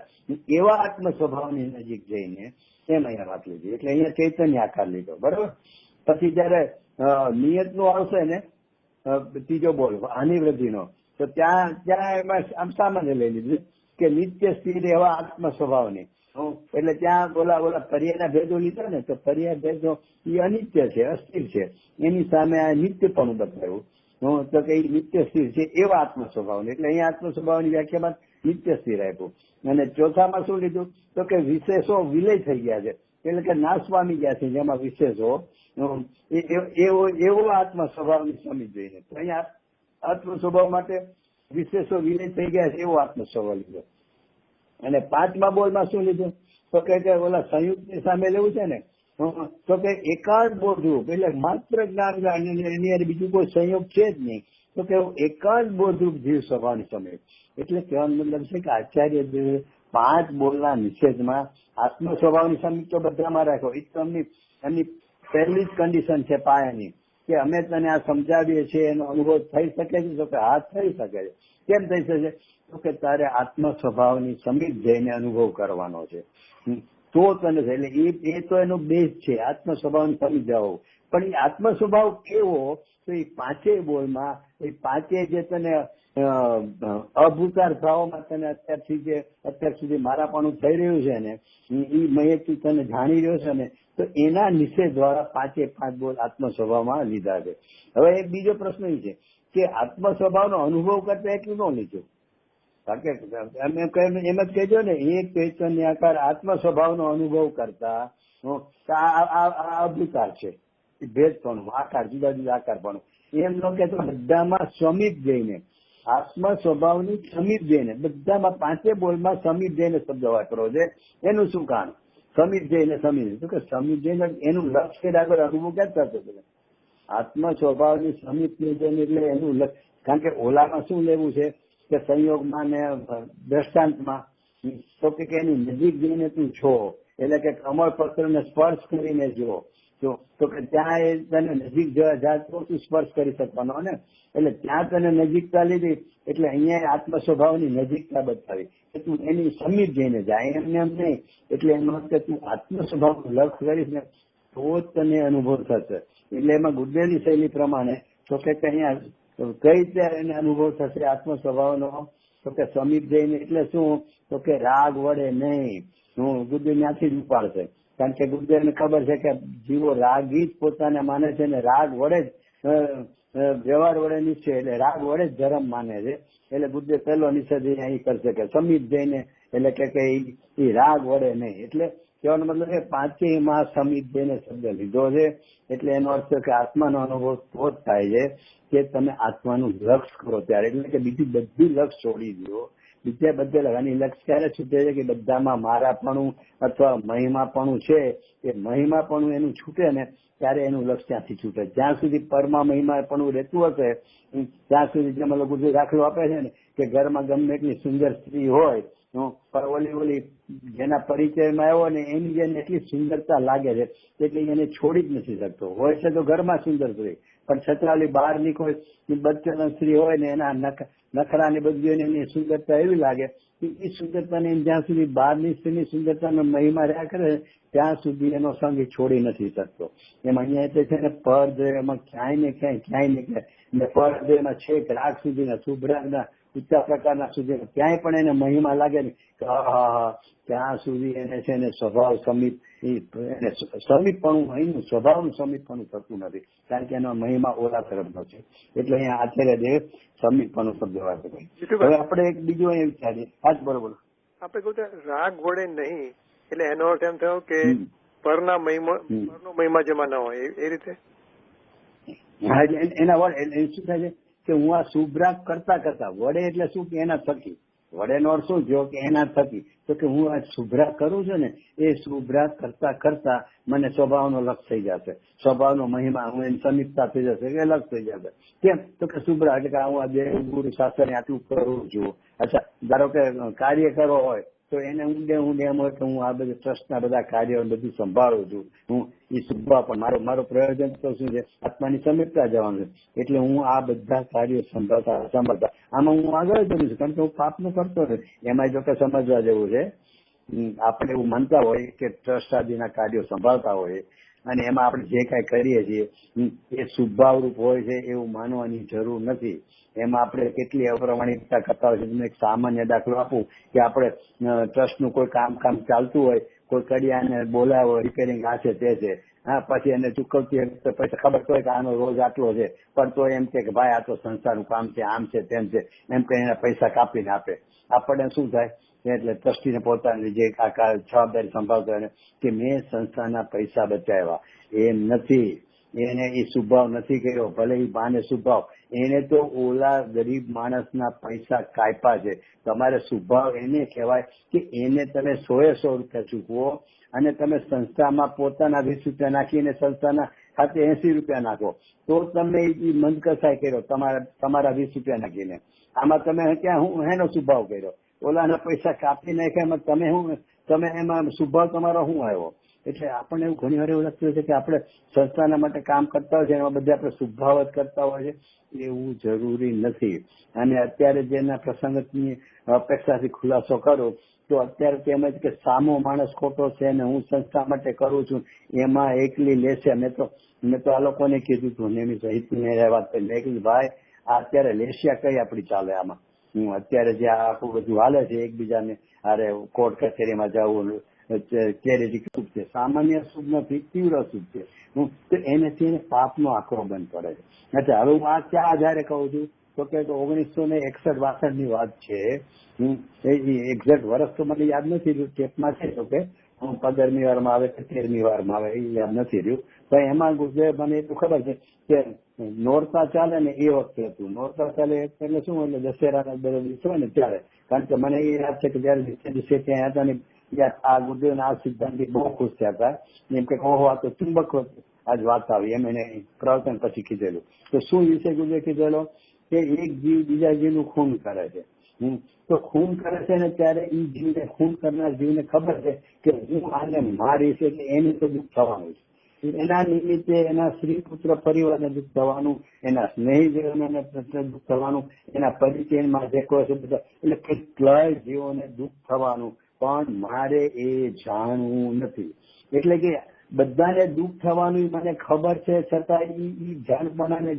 Speaker 2: એવા આત્મ સ્વભાવની નજીક જઈને એમ અહીંયા વાત લીધી. એટલે અહીંયા ચૈતન્ય આકાર લીધો, બરોબર. પછી જયારે નિયતનું આવશે ને, ત્રીજો બોલ આની વૃદ્ધિનો, તો ત્યાં એમાં આમ સામાન્ય લઈ લીધું કે નિત્ય સ્થિર એવા આત્મ સ્વભાવની. એટલે ત્યાં બોલા પર્યાયના ભેદો લીધા ને, તો પર્યાય ભેદો એ અનિત્ય છે, અસ્થિર છે. એની સામે આ નિત્યપણું બતાવ્યું, તો કે એ નિત્ય સ્થિર છે એવા આત્મ સ્વભાવને. એટલે અહીંયા આત્મ સ્વભાવની વ્યાખ્યામાં નિત્ય સ્થિર આપ્યું. અને ચોથામાં શું લીધું? તો કે વિશેષો વિલય થઈ ગયા છે, એટલે કે નાશ પામી ગયા છે, જેમાં વિશેષો એવો આત્મ સ્વભાવની સમજ જોઈને. તો અહીંયા આત્મ સ્વભાવ માટે વિશેષો વિલય થઈ ગયા છે એવો આત્મ સ્વભાવ લીધો. અને 5મા બોલમાં શું લીધું? તો કે ઓલા સંયુક્તની સામે લેવું છે ને, તો કે એકાંત બોધરૂપ, એટલે માત્ર જ્ઞાન, એની બીજું કોઈ સંયોગ છે જ નહીં. તો કે એકાંત બોધરૂપ જીવ સ્વભાવની સમય. એટલે કહેવાનો મતલબ છે કે આચાર્ય 5 બોલના નિષેધમાં આત્મ સ્વભાવની સમીપ તો બધામાં રાખો. એ તો એમની પહેલી જ કન્ડિશન છે પાયાની, કે અમે તને આ સમજાવીએ છીએ, એનો અનુભવ થઈ શકે છે? તો કે હા, થઈ શકે છે. કેમ થઈ શકે? તો કે તારે આત્મ સ્વભાવની સમીપ જઈને અનુભવ કરવાનો છે, તો તને. એટલે એ તો એનો બેઝ છે, આત્મ સ્વભાવની સમીપ જવો. પણ એ આત્મ સ્વભાવ કેવો? તો એ 5 બોલમાં એ 5 જે તને અભૂતાર ભાવમાં તને અત્યાર સુધી મારાપણું થઈ રહ્યું છે ને એ મેં તું તને જાણી રહ્યો છે ને, તો એના નિષેધ દ્વારા 5 બોલ આત્મ સ્વભાવમાં લીધા છે. હવે એક બીજો પ્રશ્ન એ છે કે આત્મ સ્વભાવનો અનુભવ કરતા એટલું ન લીધું, કારણ કે એમ જ કહેજો ને, એક ચૈતન્યાકાર આત્મ સ્વભાવનો અનુભવ કરતા આ અભૂતાર છે, ભેદપણું, આકાર, જુદા જુદા આકાર પણ એમ ન કહેતો બધામાં સમીપ જઈને આત્મ સ્વભાવની સમીપ જઈને બધામાં 5 બોલમાં સમીપ જઈને શબ્દ વાપરો છે. એનું શું કારણ? સમીપ જઈને કે સમીપ જઈને એનું લક્ષ્ય આગળ અનુભવ ક્યાં થતો? આત્મ સ્વભાવની સમીપ જઈને એટલે એનું લક્ષ્ય, કારણ કે ઓલામાં શું લેવું છે કે સંયોગમાં ને દ્રષ્ટાંતમાં તો કે એની નજીક જઈને તું છો, એટલે કે કમળ પત્રને સ્પર્શ કરીને જો તો કે ત્યાં એ તને નજીક જાય તો તું સ્પર્શ કરી શકવાનો ને, એટલે ત્યાં તને નજીકતા લીધી, એટલે અહીંયા આત્મ સ્વભાવની નજીકતા બતાવી કે તું એની સમીપ જઈને જાય, એમને એમ નહીં. એટલે એનો અર્થ કે તું આત્મ સ્વભાવનું લક્ષ્ય કરીશ ને તો જ તને અનુભવ થશે. એટલે એમાં ગુરુદેવની શૈલી પ્રમાણે તો કે અહીંયા કઈ રીતે એને અનુભવ થશે આત્મ સ્વભાવનો? તો કે સમીપ જઈને એટલે શું? તો કે રાગ વડે નહીં. ગુરુદેવ ત્યાંથી જ ઉપાડશે, કારણ કે ગુરુદેવને ખબર છે કે જીવો રાગી જ પોતાને માને છે ને રાગ વડે જ વ્યવહાર વડે નિશ્ચય, એટલે રાગ વડે જ ધર્મ માને છે. એટલે ગુરુદેવ પહેલો નિષેધ અહીં કરશે કે સમીપ જઈને, એટલે કે એ રાગ વડે નહીં. એટલે કહેવાનો મતલબ કે 5 માં સમીપ જઈને શબ્દ લીધો છે. એટલે એનો અર્થ કે આત્માનો અનુભવ તો જ થાય છે કે તમે આત્માનું લક્ષ કરો ત્યારે, એટલે કે બીજું બધું લક્ષ છોડી દો. બીજા બધે લગાની લક્ષ ક્યારે છૂટે છે કે બધામાં મારાપણું અથવા મહિમાપણું છે, એ મહિમાપણું એનું છૂટે ને ત્યારે એનું લક્ષ ત્યાંથી છૂટે. જ્યાં સુધી પરમાં મહિમાપણું રહેતું હશે ત્યાં સુધી, જેમ લોકો દાખલો આપે છે ને કે ઘરમાં ગમે એટલી સુંદર સ્ત્રી હોય પણ ઓલી જેના પરિચયમાં આવ્યો ને એની જેને એટલી સુંદરતા લાગે છે એટલે એને છોડી જ નથી શકતો. હોય છે તો ઘરમાં સુંદર સ્ત્રી, પણ છતાં બહારની કોઈ બચ્ચન સ્ત્રી હોય ને એના નખરાની બધી એની સુંદરતા એવી લાગે કે એ સુંદરતાને જ્યાં સુધી બહારની સ્ત્રીની સુંદરતાનો મહિમા રહ્યા કરે ત્યાં સુધી એનો સંગ છોડી નથી શકતો. એમ અહીંયા એટલે છે ને પરદ્વયમાં ક્યાંય ને ક્યાંય પરદ્વયમાં છેક રાગ સુધીના શુભરાગના ઊંચા પ્રકારના સુધી ક્યાંય પણ એને મહિમા લાગે ને ત્યાં સુધી એને છે ને સ્વભાવ સમીપપણું એનું સ્વભાવનું સમીપપણું થતું નથી, કારણ કે એનો મહિમા ઓલા તરફનો છે. એટલે અહીંયા આચાર્ય દેવ સમીપપણું શબ્દ વાપરે. હવે આપણે એક બીજું અહીંયા વિચારીએ. હા બરોબર.
Speaker 3: આપણે કહું રાગ વડે નહીં, એટલે એનો અર્થ એમ થયો કે પરનો મહિમા જેમાં ના હોય એ રીતે.
Speaker 2: હા એના વડે શું થાય છે કે હું આ શુભરાગ કરતા વડે એટલે શું કે એના થકી, વડે નો અર્થ શું થયો કે એના થકી, તો કે હું આ શુભરાગ કરું છું ને એ શુભરાગ કરતા મને સ્વભાવનો લક્ષ થઈ જશે, સ્વભાવનો મહિમા હું એની સમીપતા થઈ જશે કે લક્ષ થઈ જશે. કેમ? તો કે શુભરાગ એટલે કે હું આ દેવ ગુરુ શાસ્ત્ર આટલું કરું છું. અચ્છા, ધારો કે કાર્ય કરવો હોય તો એને ઊંડે એમ હોય કે હું આ બધા ટ્રસ્ટના બધા કાર્યો બધું સંભાળું છું, હું એ શુભા પણ મારો પ્રયોજન તો શું છે આત્માની સમીપતા જવાનું છે. એટલે હું આ બધા કાર્યો સંભાળતા આમાં હું આગળ કરું છું, કારણ કે હું પાપનું કરતો નથી. એમાં જો કે સમજવા જેવું છે, આપણે એવું માનતા હોય કે ટ્રસ્ટ આદિના કાર્યો સંભાળતા હોય અને એમાં આપણે જે કાંઈ કરીએ છીએ એ શુભાવરૂપ હોય છે એવું માનવાની જરૂર નથી. એમાં આપણે કેટલી અપ્રમાણિકતા કરતા હોય છે. તમને એક સામાન્ય દાખલો આપું કે આપણે ટ્રસ્ટનું કોઈ કામ ચાલતું હોય, કોઈ કડિયાને બોલાવો રિપેરિંગ આ છે તે છે, હા પછી એને ચૂકવતી પછી ખબર હોય કે આનો રોજ આટલો છે, પણ તો એમ કે ભાઈ આ તો સંસ્થાનું કામ છે, આમ છે તેમ છે, એમ કહીને પૈસા કાપીને આપે. આપણને શું થાય એટલે ટ્રસ્ટીને પોતાની જે જવાબદારી સંભાળતો હોય કે મેં સંસ્થાના પૈસા બચાવ્યા, એમ નથી. એને એ સ્વભાવ નથી કર્યો, ભલે એ બાને સ્વભાવ, એને તો ઓલા ગરીબ માણસના પૈસા કાપ્યા છે. તમારે સ્વભાવ એને કહેવાય કે એને તમે 100 રૂપિયા ચૂકવો અને તમે સંસ્થામાં પોતાના 20 રૂપિયા નાખીને સંસ્થાના ખાતે 80 રૂપિયા નાખો તો તમે એ મંદ કસાય કર્યો તમારા 20 રૂપિયા નાખીને. આમાં તમે ક્યાં હું એનો સ્વભાવ કર્યો, ઓલાના પૈસા કાપી નાખ્યા તમે એમાં સ્વભાવ તમારો શું આવ્યો? એટલે આપણને એવું ઘણી વાર એવું લાગતું છે કે આપણે સંસ્થાના માટે કામ કરતા હોય છે એમાં બધા આપણે સ્વભાવ જ કરતા હોય છે, એવું જરૂરી નથી. અને અત્યારે જેના પ્રસંગની અપેક્ષાથી ખુલાસો કરું તો અત્યારે તેમ જ કે સામો માણસ ખોટો છે અને હું સંસ્થા માટે કરું છું એમાં એકલી લેશે. મેં તો આ લોકોને કીધું હતું ને એની સહિતની વાત કરી, મેં કીધું ભાઈ અત્યારે લેશિયા કઈ આપડી ચાલે આમાં? અત્યારે જે આપણું બધું હાલે છે એકબીજાને અરે કોર્ટ કચેરીમાં જવું, ચેરિટી શુભ છે, સામાન્ય શુભ નથી, તીવ્ર શુભ છે. તો એનાથી પાપનો આંકડો બંધ પડે છે. અચ્છા, હવે હું આ ક્યાં આધારે કહું છું? તો કે 1961-62 ની વાત છે. એક્ઝેક્ટ વર્ષ તો મને યાદ નથી રહ્યું, ટેપમાં છે. તો કે 15મી વારમાં આવે કે 13મી વારમાં આવે એ યાદ નથી રહ્યું. પણ એમાં મને એટલું ખબર છે કે નોરતા ચાલે ને એ વખતે હતું. નોરતા ચાલે એટલે શું, એટલે દશેરાના દિવસ હોય ને ત્યારે. કારણ કે મને એ યાદ છે કે જયારે દિવસે ત્યાં હતા ને આ ગુરુદેવના આ સિદ્ધાંતથી બહુ ખુશ થયા હતા. એમ કે ઓહો આ તો ચુંબક આજ વાત આવી, એમ એને પ્રવચન પછી કીધેલું. તો શું વિશે ગુરુદેવ કીધેલો કે એક જીવ બીજા જીવનું ખૂન કરે છે. તો ખૂન કરે છે ને ત્યારે એ જીવને, ખૂન કરનાર જીવને ખબર છે કે હું આને મારીશ એટલે એની તો દુઃખ થવાનું છે. એના નિમિત્તે એના સ્ત્રી પુત્ર પરિવારને દુઃખ થવાનું, એના સ્નેહીજનોને દુઃખ થવાનું, એના પરિચયમાં જે કોઈ છે બધા, એટલે કેટલાય જીવોને દુઃખ થવાનું. પણ મારે એ જાણવું નથી. એટલે કે બધાને દુઃખ થવાનું મને ખબર છે, છતાં એ જાણપણાને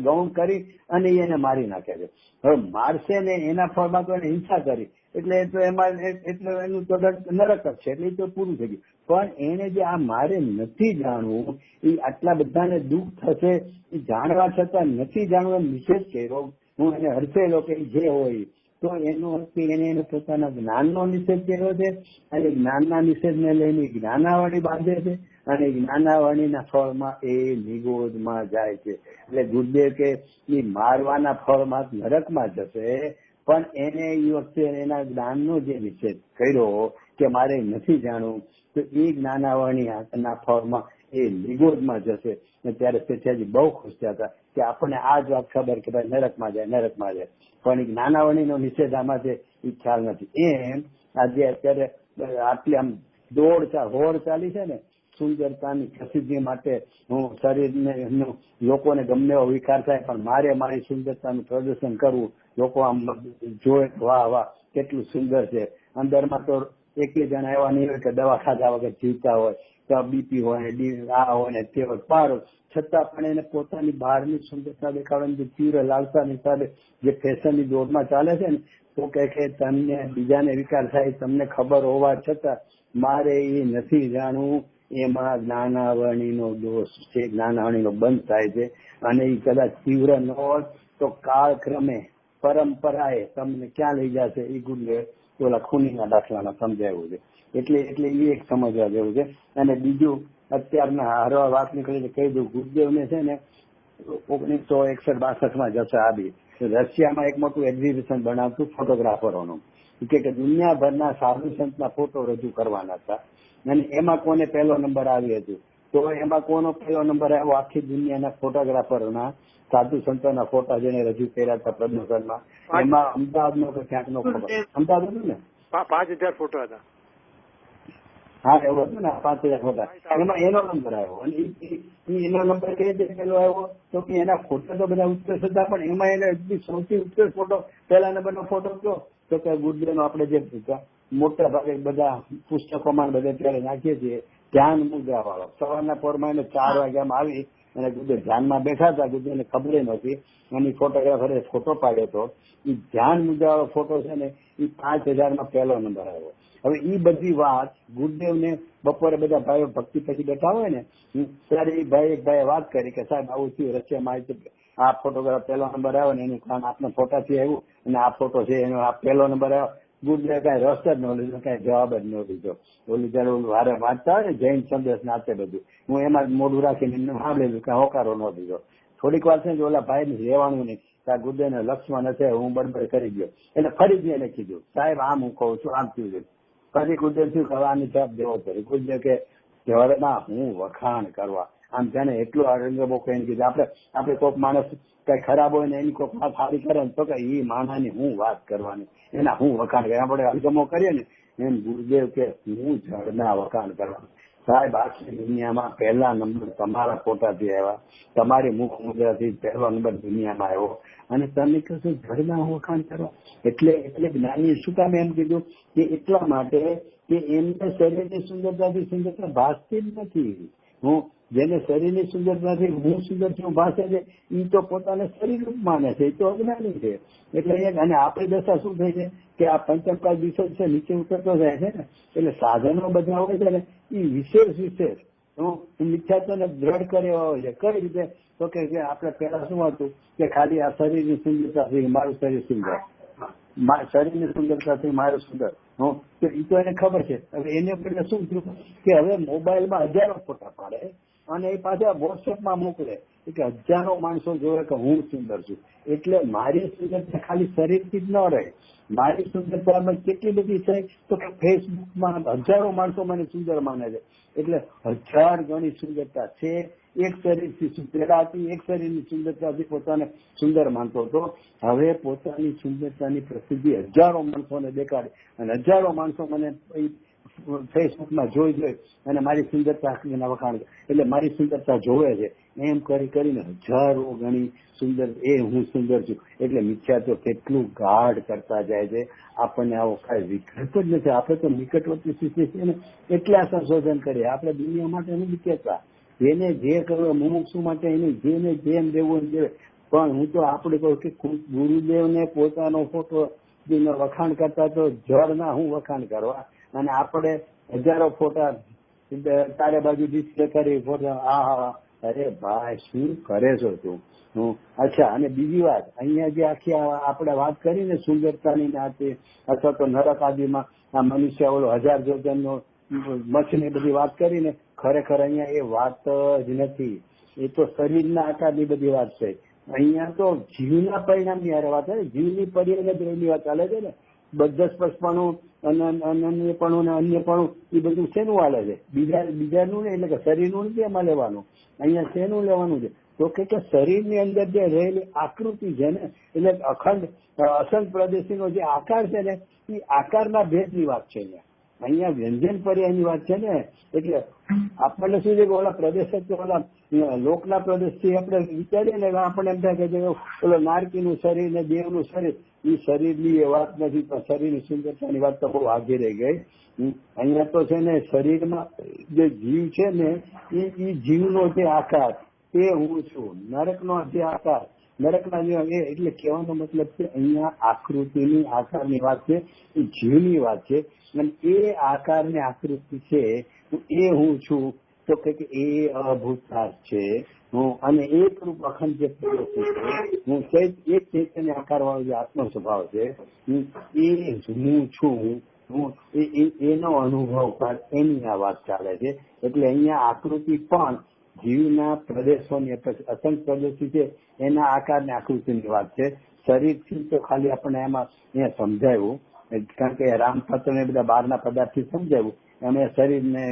Speaker 2: ગૌણ કરી અને એને મારી નાખે છે. હવે મારશે ને એના ફળમાં તો એને હિંસા કરી એટલે તો એમાં એટલે એનું તો નરક જ છે, એટલે એ તો પૂરું થઈ ગયું. પણ એને જે આ મારે નથી જાણવું, એ આટલા બધાને દુઃખ થશે એ જાણવા છતાં નથી જાણવા નિષેધ કર્યો. હું એને હરસેલો કે જે હોય તો એનો અર્થ એને પોતાના જ્ઞાનનો નિષેધ કર્યો છે. અને જ્ઞાનના નિષેધને લઈને જ્ઞાનાવળી બાંધે છે અને જ્ઞાનાવળીના ફળમાં એ નિગોદમાં જાય છે. એટલે ગુરુદેવ કે એ મારવાના ફળમાં નરકમાં જશે, પણ એને એ વખતે એના જ્ઞાનનો જે નિષેધ કર્યો કે મારે નથી જાણવું, તો એ જ્ઞાનાવળીના ફળમાં એ નિગોદમાં જશે. ત્યારે સેઠિયાજી બહુ ખુશ થયા હતા કે આપણને આ જ વાત ખબર કે ભાઈ નરકમાં જાય, પણ એ જ્ઞાનાવળીનો નિષેધ આમાં છે એ ખ્યાલ નથી. એમ આજે અત્યારે આટલી આમ હોડ ચાલી છે ને સુંદરતાની પ્રસિદ્ધિ માટે, હું શરીરને લોકોને ગમે એવો વિકાર થાય પણ મારે મારી સુંદરતાનું પ્રદર્શન કરવું, લોકો આમ જોવે વાહ વાહ કેટલું સુંદર છે. અંદરમાં તો એકલી જણા એવા નહીં હોય કે દવા ખાધા વગર જીવતા હોય, તો બીપી હોય આ હોય ને તે હોય, પારો છતાં પણ એને પોતાની બહારની સુંદરતા દેખાડવાની જે તીવ્ર લાલસાની હિસાબે જે ફેશનની દોડમાં ચાલે છે ને, તો કે તમને બીજાને વિકાર થાય તમને ખબર હોવા છતાં મારે એ નથી જાણવું. એમાં જ્ઞાનાવરણીનો દોષ છે, જ્ઞાનાવરણીનો બંધ થાય છે. અને એ કદાચ તીવ્ર ન હોય તો કાળક્રમે પરંપરાએ તમને ક્યાં લઈ જશે એ ગુરુદેવ ઓલા ખૂનીના દાખલામાં સમજાવ્યું છે. એટલે એ એક સમજવા જેવું છે. અને બીજું અત્યારના હરવા વાત નીકળી કહી દઉં, ગુરુદેવને છે ને 1961-62 જશે આવી રશિયામાં એક મોટું એક્ઝિબિશન બનાવતું ફોટોગ્રાફરોનું, કે દુનિયાભરના સાધુ સંતના ફોટો રજૂ કરવાના હતા. અને એમાં કોને પહેલો નંબર આવી હતું? તો એમાં કોનો પહેલો નંબર આવ્યો? આખી દુનિયાના ફોટોગ્રાફરોના સાધુ સંતોના ફોટા જેને રજૂ કર્યા હતા પ્રદર્શનમાં. એમાં અમદાવાદનો તો ક્યાંકનો ખબર, અમદાવાદ હતું ને
Speaker 3: 5000 ફોટો હતા.
Speaker 2: હા એવું હતું ને, 5000 ફોટા. એમાં એનો નંબર આવ્યો. અને એનો નંબર કઈ રીતે પેલો આવ્યો? તો કે એના ફોટા તો બધા ઉત્કર્ષ હતા, પણ એમાં એને સૌથી ઉત્કર્ષ ફોટો પહેલા નંબરનો ફોટો કયો? તો કે ગુરુદેવનો આપણે જે મોટા ભાગે બધા પુસ્તકોમાં બધે ત્યારે નાખીએ છીએ ધ્યાન મુદ્રા વાળો. સવારના પોરમાં એને 4 વાગ્યામાં આવી અને ગુરુદેવ ધ્યાનમાં બેઠા હતા. ગુરુદેવને ખબર નહોતી અને ફોટોગ્રાફરે ફોટો પાડ્યો હતો. એ ધ્યાન મુદ્રા વાળો ફોટો છે ને એ 5000માં પહેલો નંબર આવ્યો. હવે એ બધી વાત ગુરુદેવને બપોરે બધા ભાઈઓ ભક્તિ પછી બેઠા હોય ને ત્યારે એ ભાઈ વાત કરી કે સાહેબ આવું થયું રશિયામાં, આ ફોટોગ્રાફ પહેલો નંબર આવ્યો ને એનું કામ આપના ફોટાથી આવ્યું અને આ ફોટો છે એનો આ પહેલો નંબર આવ્યો. ગુરુદેવ કઈ રસ જ ન લીધો, કઈ જવાબ જ ન દીધો. ઓલું જયારે ઓલું વારે વાંચતા હોય ને જૈન સંદેશ નાતે બધું, હું એમાં મોઢું રાખીને એમને સાંભળેલું, કઈ હોકારો ન દીધો. થોડીક વાર છે ઓલા ભાઈ ને રહેવાનું નહીં, ત્યાં ગુરુદેવને લક્ષ્મણ હશે હું બડબડ કરી ગયો. એટલે ફરીથી એને કીધું સાહેબ આમ હું કહું છું આમ થયું છે. પછી ગુરુદેવ શું કરવાની જવાબ દેવો પડે. ગુરુદેવ કે ઘરના હું વખાણ કરવા, આમ તેને એટલું અરંગબો કહીને કીધું. આપણે કોઈક માણસ કઈ ખરાબ હોય ને એની કોઈક વાત સારી કરે ને તો કે એ માણાની હું વાત કરવાની, એના હું વખાણ કરે. આપણે અરંગમો કરીએ ને એમ ગુરુદેવ કે હું જળના વખાણ કરવાનું. સાહેબ આખી દુનિયામાં પહેલા નંબર તમારા ફોટાથી આવ્યા, તમારી મુખ મુદ્રાથી પહેલો નંબર દુનિયામાં આવ્યો અને તમે કહો છો જળના વખાણ કરવા. એટલે જ્ઞાની શું કામ એમ કીધું કે એટલા માટે કે એમને શરીરની સુંદરતાથી સુંદરતા ભાસતી જ નથી. હું જેને શરીરની સુંદરતાથી હું સુંદર છું ભાષે છે એ તો પોતાને શરીર રૂપ માને છે, એ તો અજ્ઞાની છે. એટલે અને આપણી દશા શું થઈ છે કે આ પંચમકાળ દિવસો છે નીચે ઉતરતો જાય છે ને, એટલે સાધનો બધા હોય છે ને એ વિશેષ મિથ્યાત્વને દ્રઢ કર્યા હોય છે. કઈ રીતે? તો કે આપણે પેલા શું હતું કે ખાલી આ શરીરની સુંદરતાથી મારું શરીર સુંદર, શરીરની સુંદરતાથી મારું સુંદર, એ તો એને ખબર છે. હવે એને એટલે શું થયું કે હવે મોબાઈલમાં હજારો ફોટા પાડે અને એ પાછા વોટ્સએપમાં મોકલે કે હજારો માણસો જોવે કે હું સુંદર છું. એટલે મારી સુંદરતા ખાલી શરીરથી જ ન રહે, મારી સુંદરતામાં કેટલી બધી છે તો કે ફેસબુકમાં હજારો માણસો મને સુંદર માને છે. એટલે 1000 ગણી સુંદરતા છે. એક શરીરથી પેલા હતી, એક શરીરની સુંદરતાથી પોતાને સુંદર માનતો હતો. હવે પોતાની સુંદરતાની પ્રસિદ્ધિ હજારો માણસોને દેખાડે અને હજારો માણસો મને ફેસબુકમાં જોઈ અને મારી સુંદરતા વખાણ, એટલે મારી સુંદરતા જોવે છે. એમ કરીને હજારો ગણી સુંદર હું સુંદર છું. એટલે મિથ્યાત્વ કેટલું ગાઢ કરતા જાય છે. આપણને આવો કઈ વિકલ્પ જ નથી. આપણે તો નિકટવર્તી સ્થિતિ છે ને એટલે આ સંશોધન કરીએ. આપણે દુનિયા માટે નથી કહેતા, જેને જે કરવું મુમુક્ષુ માટે એને જેને જેમ દેવું દેવે. પણ હું તો આપણે કહું કે ગુરુદેવને પોતાનો ફોટો વખાણ કરતા તો જળના હું વખાણ કરવા, અને આપણે હજારો ફોટા તારે બાજુ ડિસ્પ્લે કરી ફોટા. હા, અરે ભાઈ શું કરે છો તું? અચ્છા, અને બીજી વાત, અહીંયા જે આખી આપણે વાત કરી ને સુંદરતાની નાતે અથવા તો નરક આદિમાં આ મનુષ્ય ઓલો 1000 જોજનનો મચ્છની બધી વાત કરીને, ખરેખર અહીંયા એ વાત જ નથી. એ તો શરીરના આકારની બધી વાત છે. અહીંયા તો જીવના પરિણામની હારે વાત છે. જીવની પરિણામની વાત ચાલે છે ને. બધા સ્પર્શપણું અનન્યપણું ને અન્યપણું એ બધું શેનું હાલે છે? બીજાનું ને, એટલે કે શરીરનું નથી એમાં લેવાનું. અહીંયા શેનું લેવાનું છે? તો કે શરીરની અંદર જે રહેલી આકૃતિ છે ને, એટલે અખંડ અસંગ પ્રદેશીનો જે આકાર છે ને, એ આકારના ભેદની વાત છે. અહીંયા વ્યંજન પર્યાયની વાત છે ને. એટલે આપણને શું છે કે ઓલા પ્રદેશ ઓલા લોકના પ્રદેશથી આપણે વિચારીએ ને, આપણને એમ થાય કે ઓલો નારકીનું શરીર ને દેવનું શરીર, એ શરીરની એ વાત નથી. પણ શરીરની સુંદરતાની વાત તો બહુ આગી રહી ગઈ. અહીંયા તો છે ને શરીરમાં જે જીવ છે ને, એ જીવનો જે આકાર એ હું છું. નરકનો જે આકાર, નરકના જે એટલે કહેવાનો મતલબ છે અહીંયા આકૃતિની આકારની વાત છે, એ જીવની વાત છે. અને એ આકાર ને આકૃતિ છે એ હું છું. તો કે એ અભૂતાર છે હું, અને એક રૂપ અખંડ જે પ્રવૃત્તિ છે હું, એક ચૈતન્ય આકાર વાળો જે આત્મ સ્વભાવ છે એ હું છું. એનો અનુભવ એની આ વાત ચાલે છે. એટલે અહીંયા આકૃતિ પણ જીવના પ્રદેશોની અસંખ્ય પ્રદેશી છે એના આકાર ને આકૃતિની વાત છે. શરીરથી તો ખાલી આપણને એમાં અહીંયા સમજાવ્યું, કારણ કે રામપત્ર ને બધા બહારના પદાર્થથી સમજાવ્યું. એમ શરીરને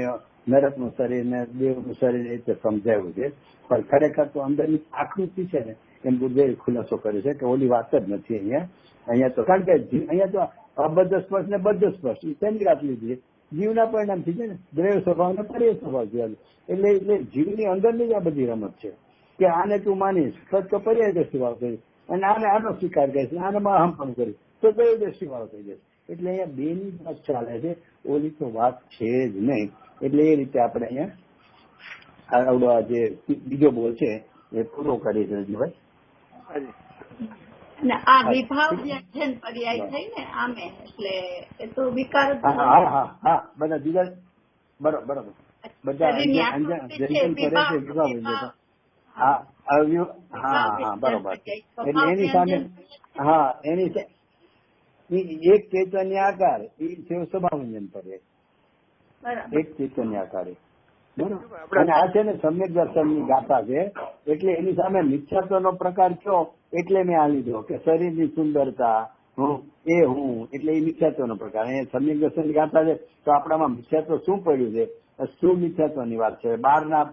Speaker 2: નરકનું શરીર ને દેવનું શરીર એ રીતે સમજાવ્યું છે. પણ ખરેખર તો અંદરની આકૃતિ છે ને, એમ ગુરુદેવે ખુલાસો કર્યો છે કે ઓલી વાત જ નથી અહીંયા. અહીંયા તો કારણ કે અહીંયા તો અબદ્ધ સ્પર્શ ને બદ્ધ સ્પર્શ એ તેની વાત લીધી છે. જીવના પરિણામથી છે ને, દ્રવ્ય સ્વભાવ ને પર્ય સ્વભાવ છે. એટલે જીવની અંદરની જ આ બધી રમત છે કે આને તું માનીશ તો પર્યાય સ્વભાવ કરીશ, અને આનો સ્વીકાર કરીશ, આનામાં અહમ પણ કરીશ તો દ્રવ્ય સ્વભાવ થઈ જશે. એટલે અહીંયા બેની જ વાત ચાલે છે, ઓલી તો વાત છે જ નહીં. એટલે એ રીતે આપણે અહીંયા આવડો જે બીજો બોલ છે એ પૂરો કરી દેજો ભાઈ.
Speaker 1: આ વિભાવ વ્યંજન પર્યાય થઈ ને આમે, એટલે એ તો વિકાર.
Speaker 2: હા બધા જુદા બરોબર બધા બરોબર. એટલે એની સામે એની એક ચૈતન્ય આકાર એ છે સ્વભાવવ્યંજન પર્યાય, એક ચૈતન્ય આકાર બરોબર. અને આ છે ને સમ્યક દર્શનની ગાથા છે. એટલે એની સામે મિથ્યાત્વનો પ્રકાર કયો એટલે મેં આ લીધો કે શરીરની સુંદરતા એ હું, એટલે એ મિથ્યાત્વનો પ્રકાર. એ સમ્યક દર્શનની ગાથા છે તો આપણામાં મિથ્યાત્વ શું પડ્યું છે? શું મિથ્યાત્વની વાત છે? બહારના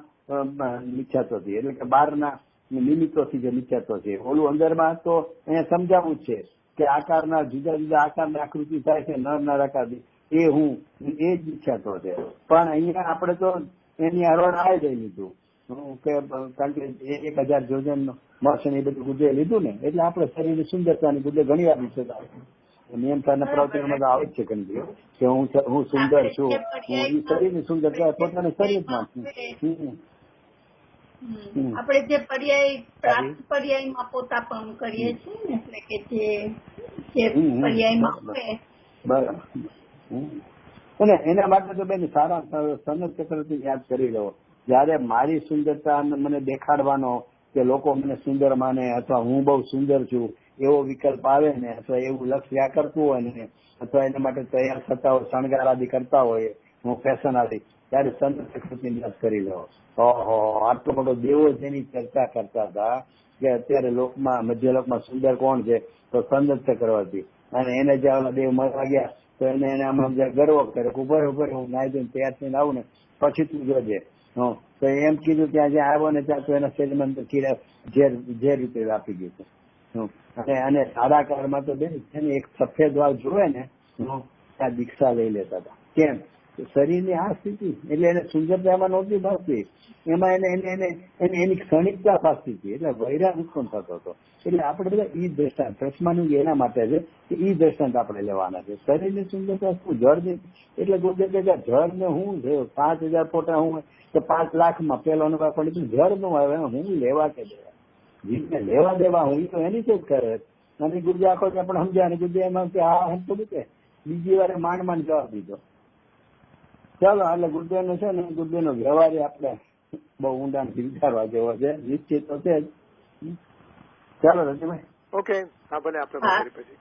Speaker 2: મિથ્યાત્વથી, એટલે કે બહારના નિમિત્તોથી જે મિથ્યાત્વ છે. ઓલું અંદરમાં તો અહીંયા સમજાવવું જ છે કે આકારના જુદા જુદા આકારની આકૃતિ થાય છે, નર આકારની, એ હું, એ જ મિથ્યાત્વ છે. પણ અહીંયા આપણે તો એની હરોળ આવી જઈ લીધું કે કારણ કે 1000 જોજન મર્ષ એ બધું ગુજે લીધું ને, એટલે આપણે શરીરની સુંદરતાની ગુજે ઘણી વાર વિશે નિયમ સારના પ્રવચનમાં તો આવે જ છે કંઈ કે હું સુંદર છું, હું શરીરની સુંદરતા પોતાના શરીરમાં છું.
Speaker 1: આપણે જે પ્રાપ્ત પર્યાયમાં પોતાપણું કરીએ છીએ ને, એટલે કે જે પર્યાયમાં હોય
Speaker 2: બરાબર. અને એના માટે તો બેન સારા સનત ચક્રથી યાદ કરી લો. જયારે મારી સુંદરતા મને દેખાડવાનો કે લોકો મને સુંદર માને અથવા હું બહુ સુંદર છું એવો વિકલ્પ આવે ને, અથવા એવું લક્ષ્ય કરતું હોય ને, અથવા એના માટે તૈયાર થતા હોય, શણગાર આદિ કરતા હોય, હું ફેશન આદિ, ત્યારે સંત ચક્રથી યાદ કરી લો. ઓહો, આટલો મોટો દેવો જેની ચર્ચા કરતા હતા કે અત્યારે લોકમાં મધ્યલોકમાં સુંદર કોણ છે તો સંત ચક્રવર્તી, અને એને જે દેવ મળવા ગયા તો એને આમાં ગર્વ કરે કે ઉપર હું નાઈ દઉં તૈયાર થઈને આવું ને પછી તું જોજે. તો એમ કીધું ત્યાં જ્યાં આવ્યો ને ત્યાં તો એના શરીરમાં જે રીતે વ્યાપી ગયું છે. અને સારા કાળમાં તો બેન એક સફેદ વાળ જોવે ને ત્યાં દીક્ષા લઈ લેતા હતા. કેમ? શરીરની આ સ્થિતિ એટલે એને સુંદરતા એમાં નહોતી ભાવતી, એમાં એની ક્ષણિકતા ભાવતી હતી, એટલે વૈરાગ ઉત્પન્ન થતો હતો. એટલે આપણે બધા ઈ દ્રષ્ટાંત પ્રશ્નાનું એના માટે છે કે ઈ દ્રષ્ટાંત આપણે લેવાના છે. શરીરની સુંદરતા શું જળ, એટલે ગુજરાત જળ ને હું છે 5,000 ફોટા હું તો 5 લાખમાં પેલો પણ જળ નું આવે, હું લેવા કે દેવા જીતને લેવા દેવા હું તો એની જ કરે. અને ગુર્જર આખો પણ સમજ્યા, ગુર્જર એમાં કે આ હમ થોડું કે બીજી વાર માંડ જવાબ દીધો. ચાલો, એટલે ગુર્જર નો છે ને, ગુર્જર નો વ્યવહાર આપણે બહુ ઊંડાણથી વિચારવા જેવો છે, નિશ્ચિત તો છે જ. ચાલો રજનીભાઈ.
Speaker 3: ઓકે, હા ભલે આપણે પછી.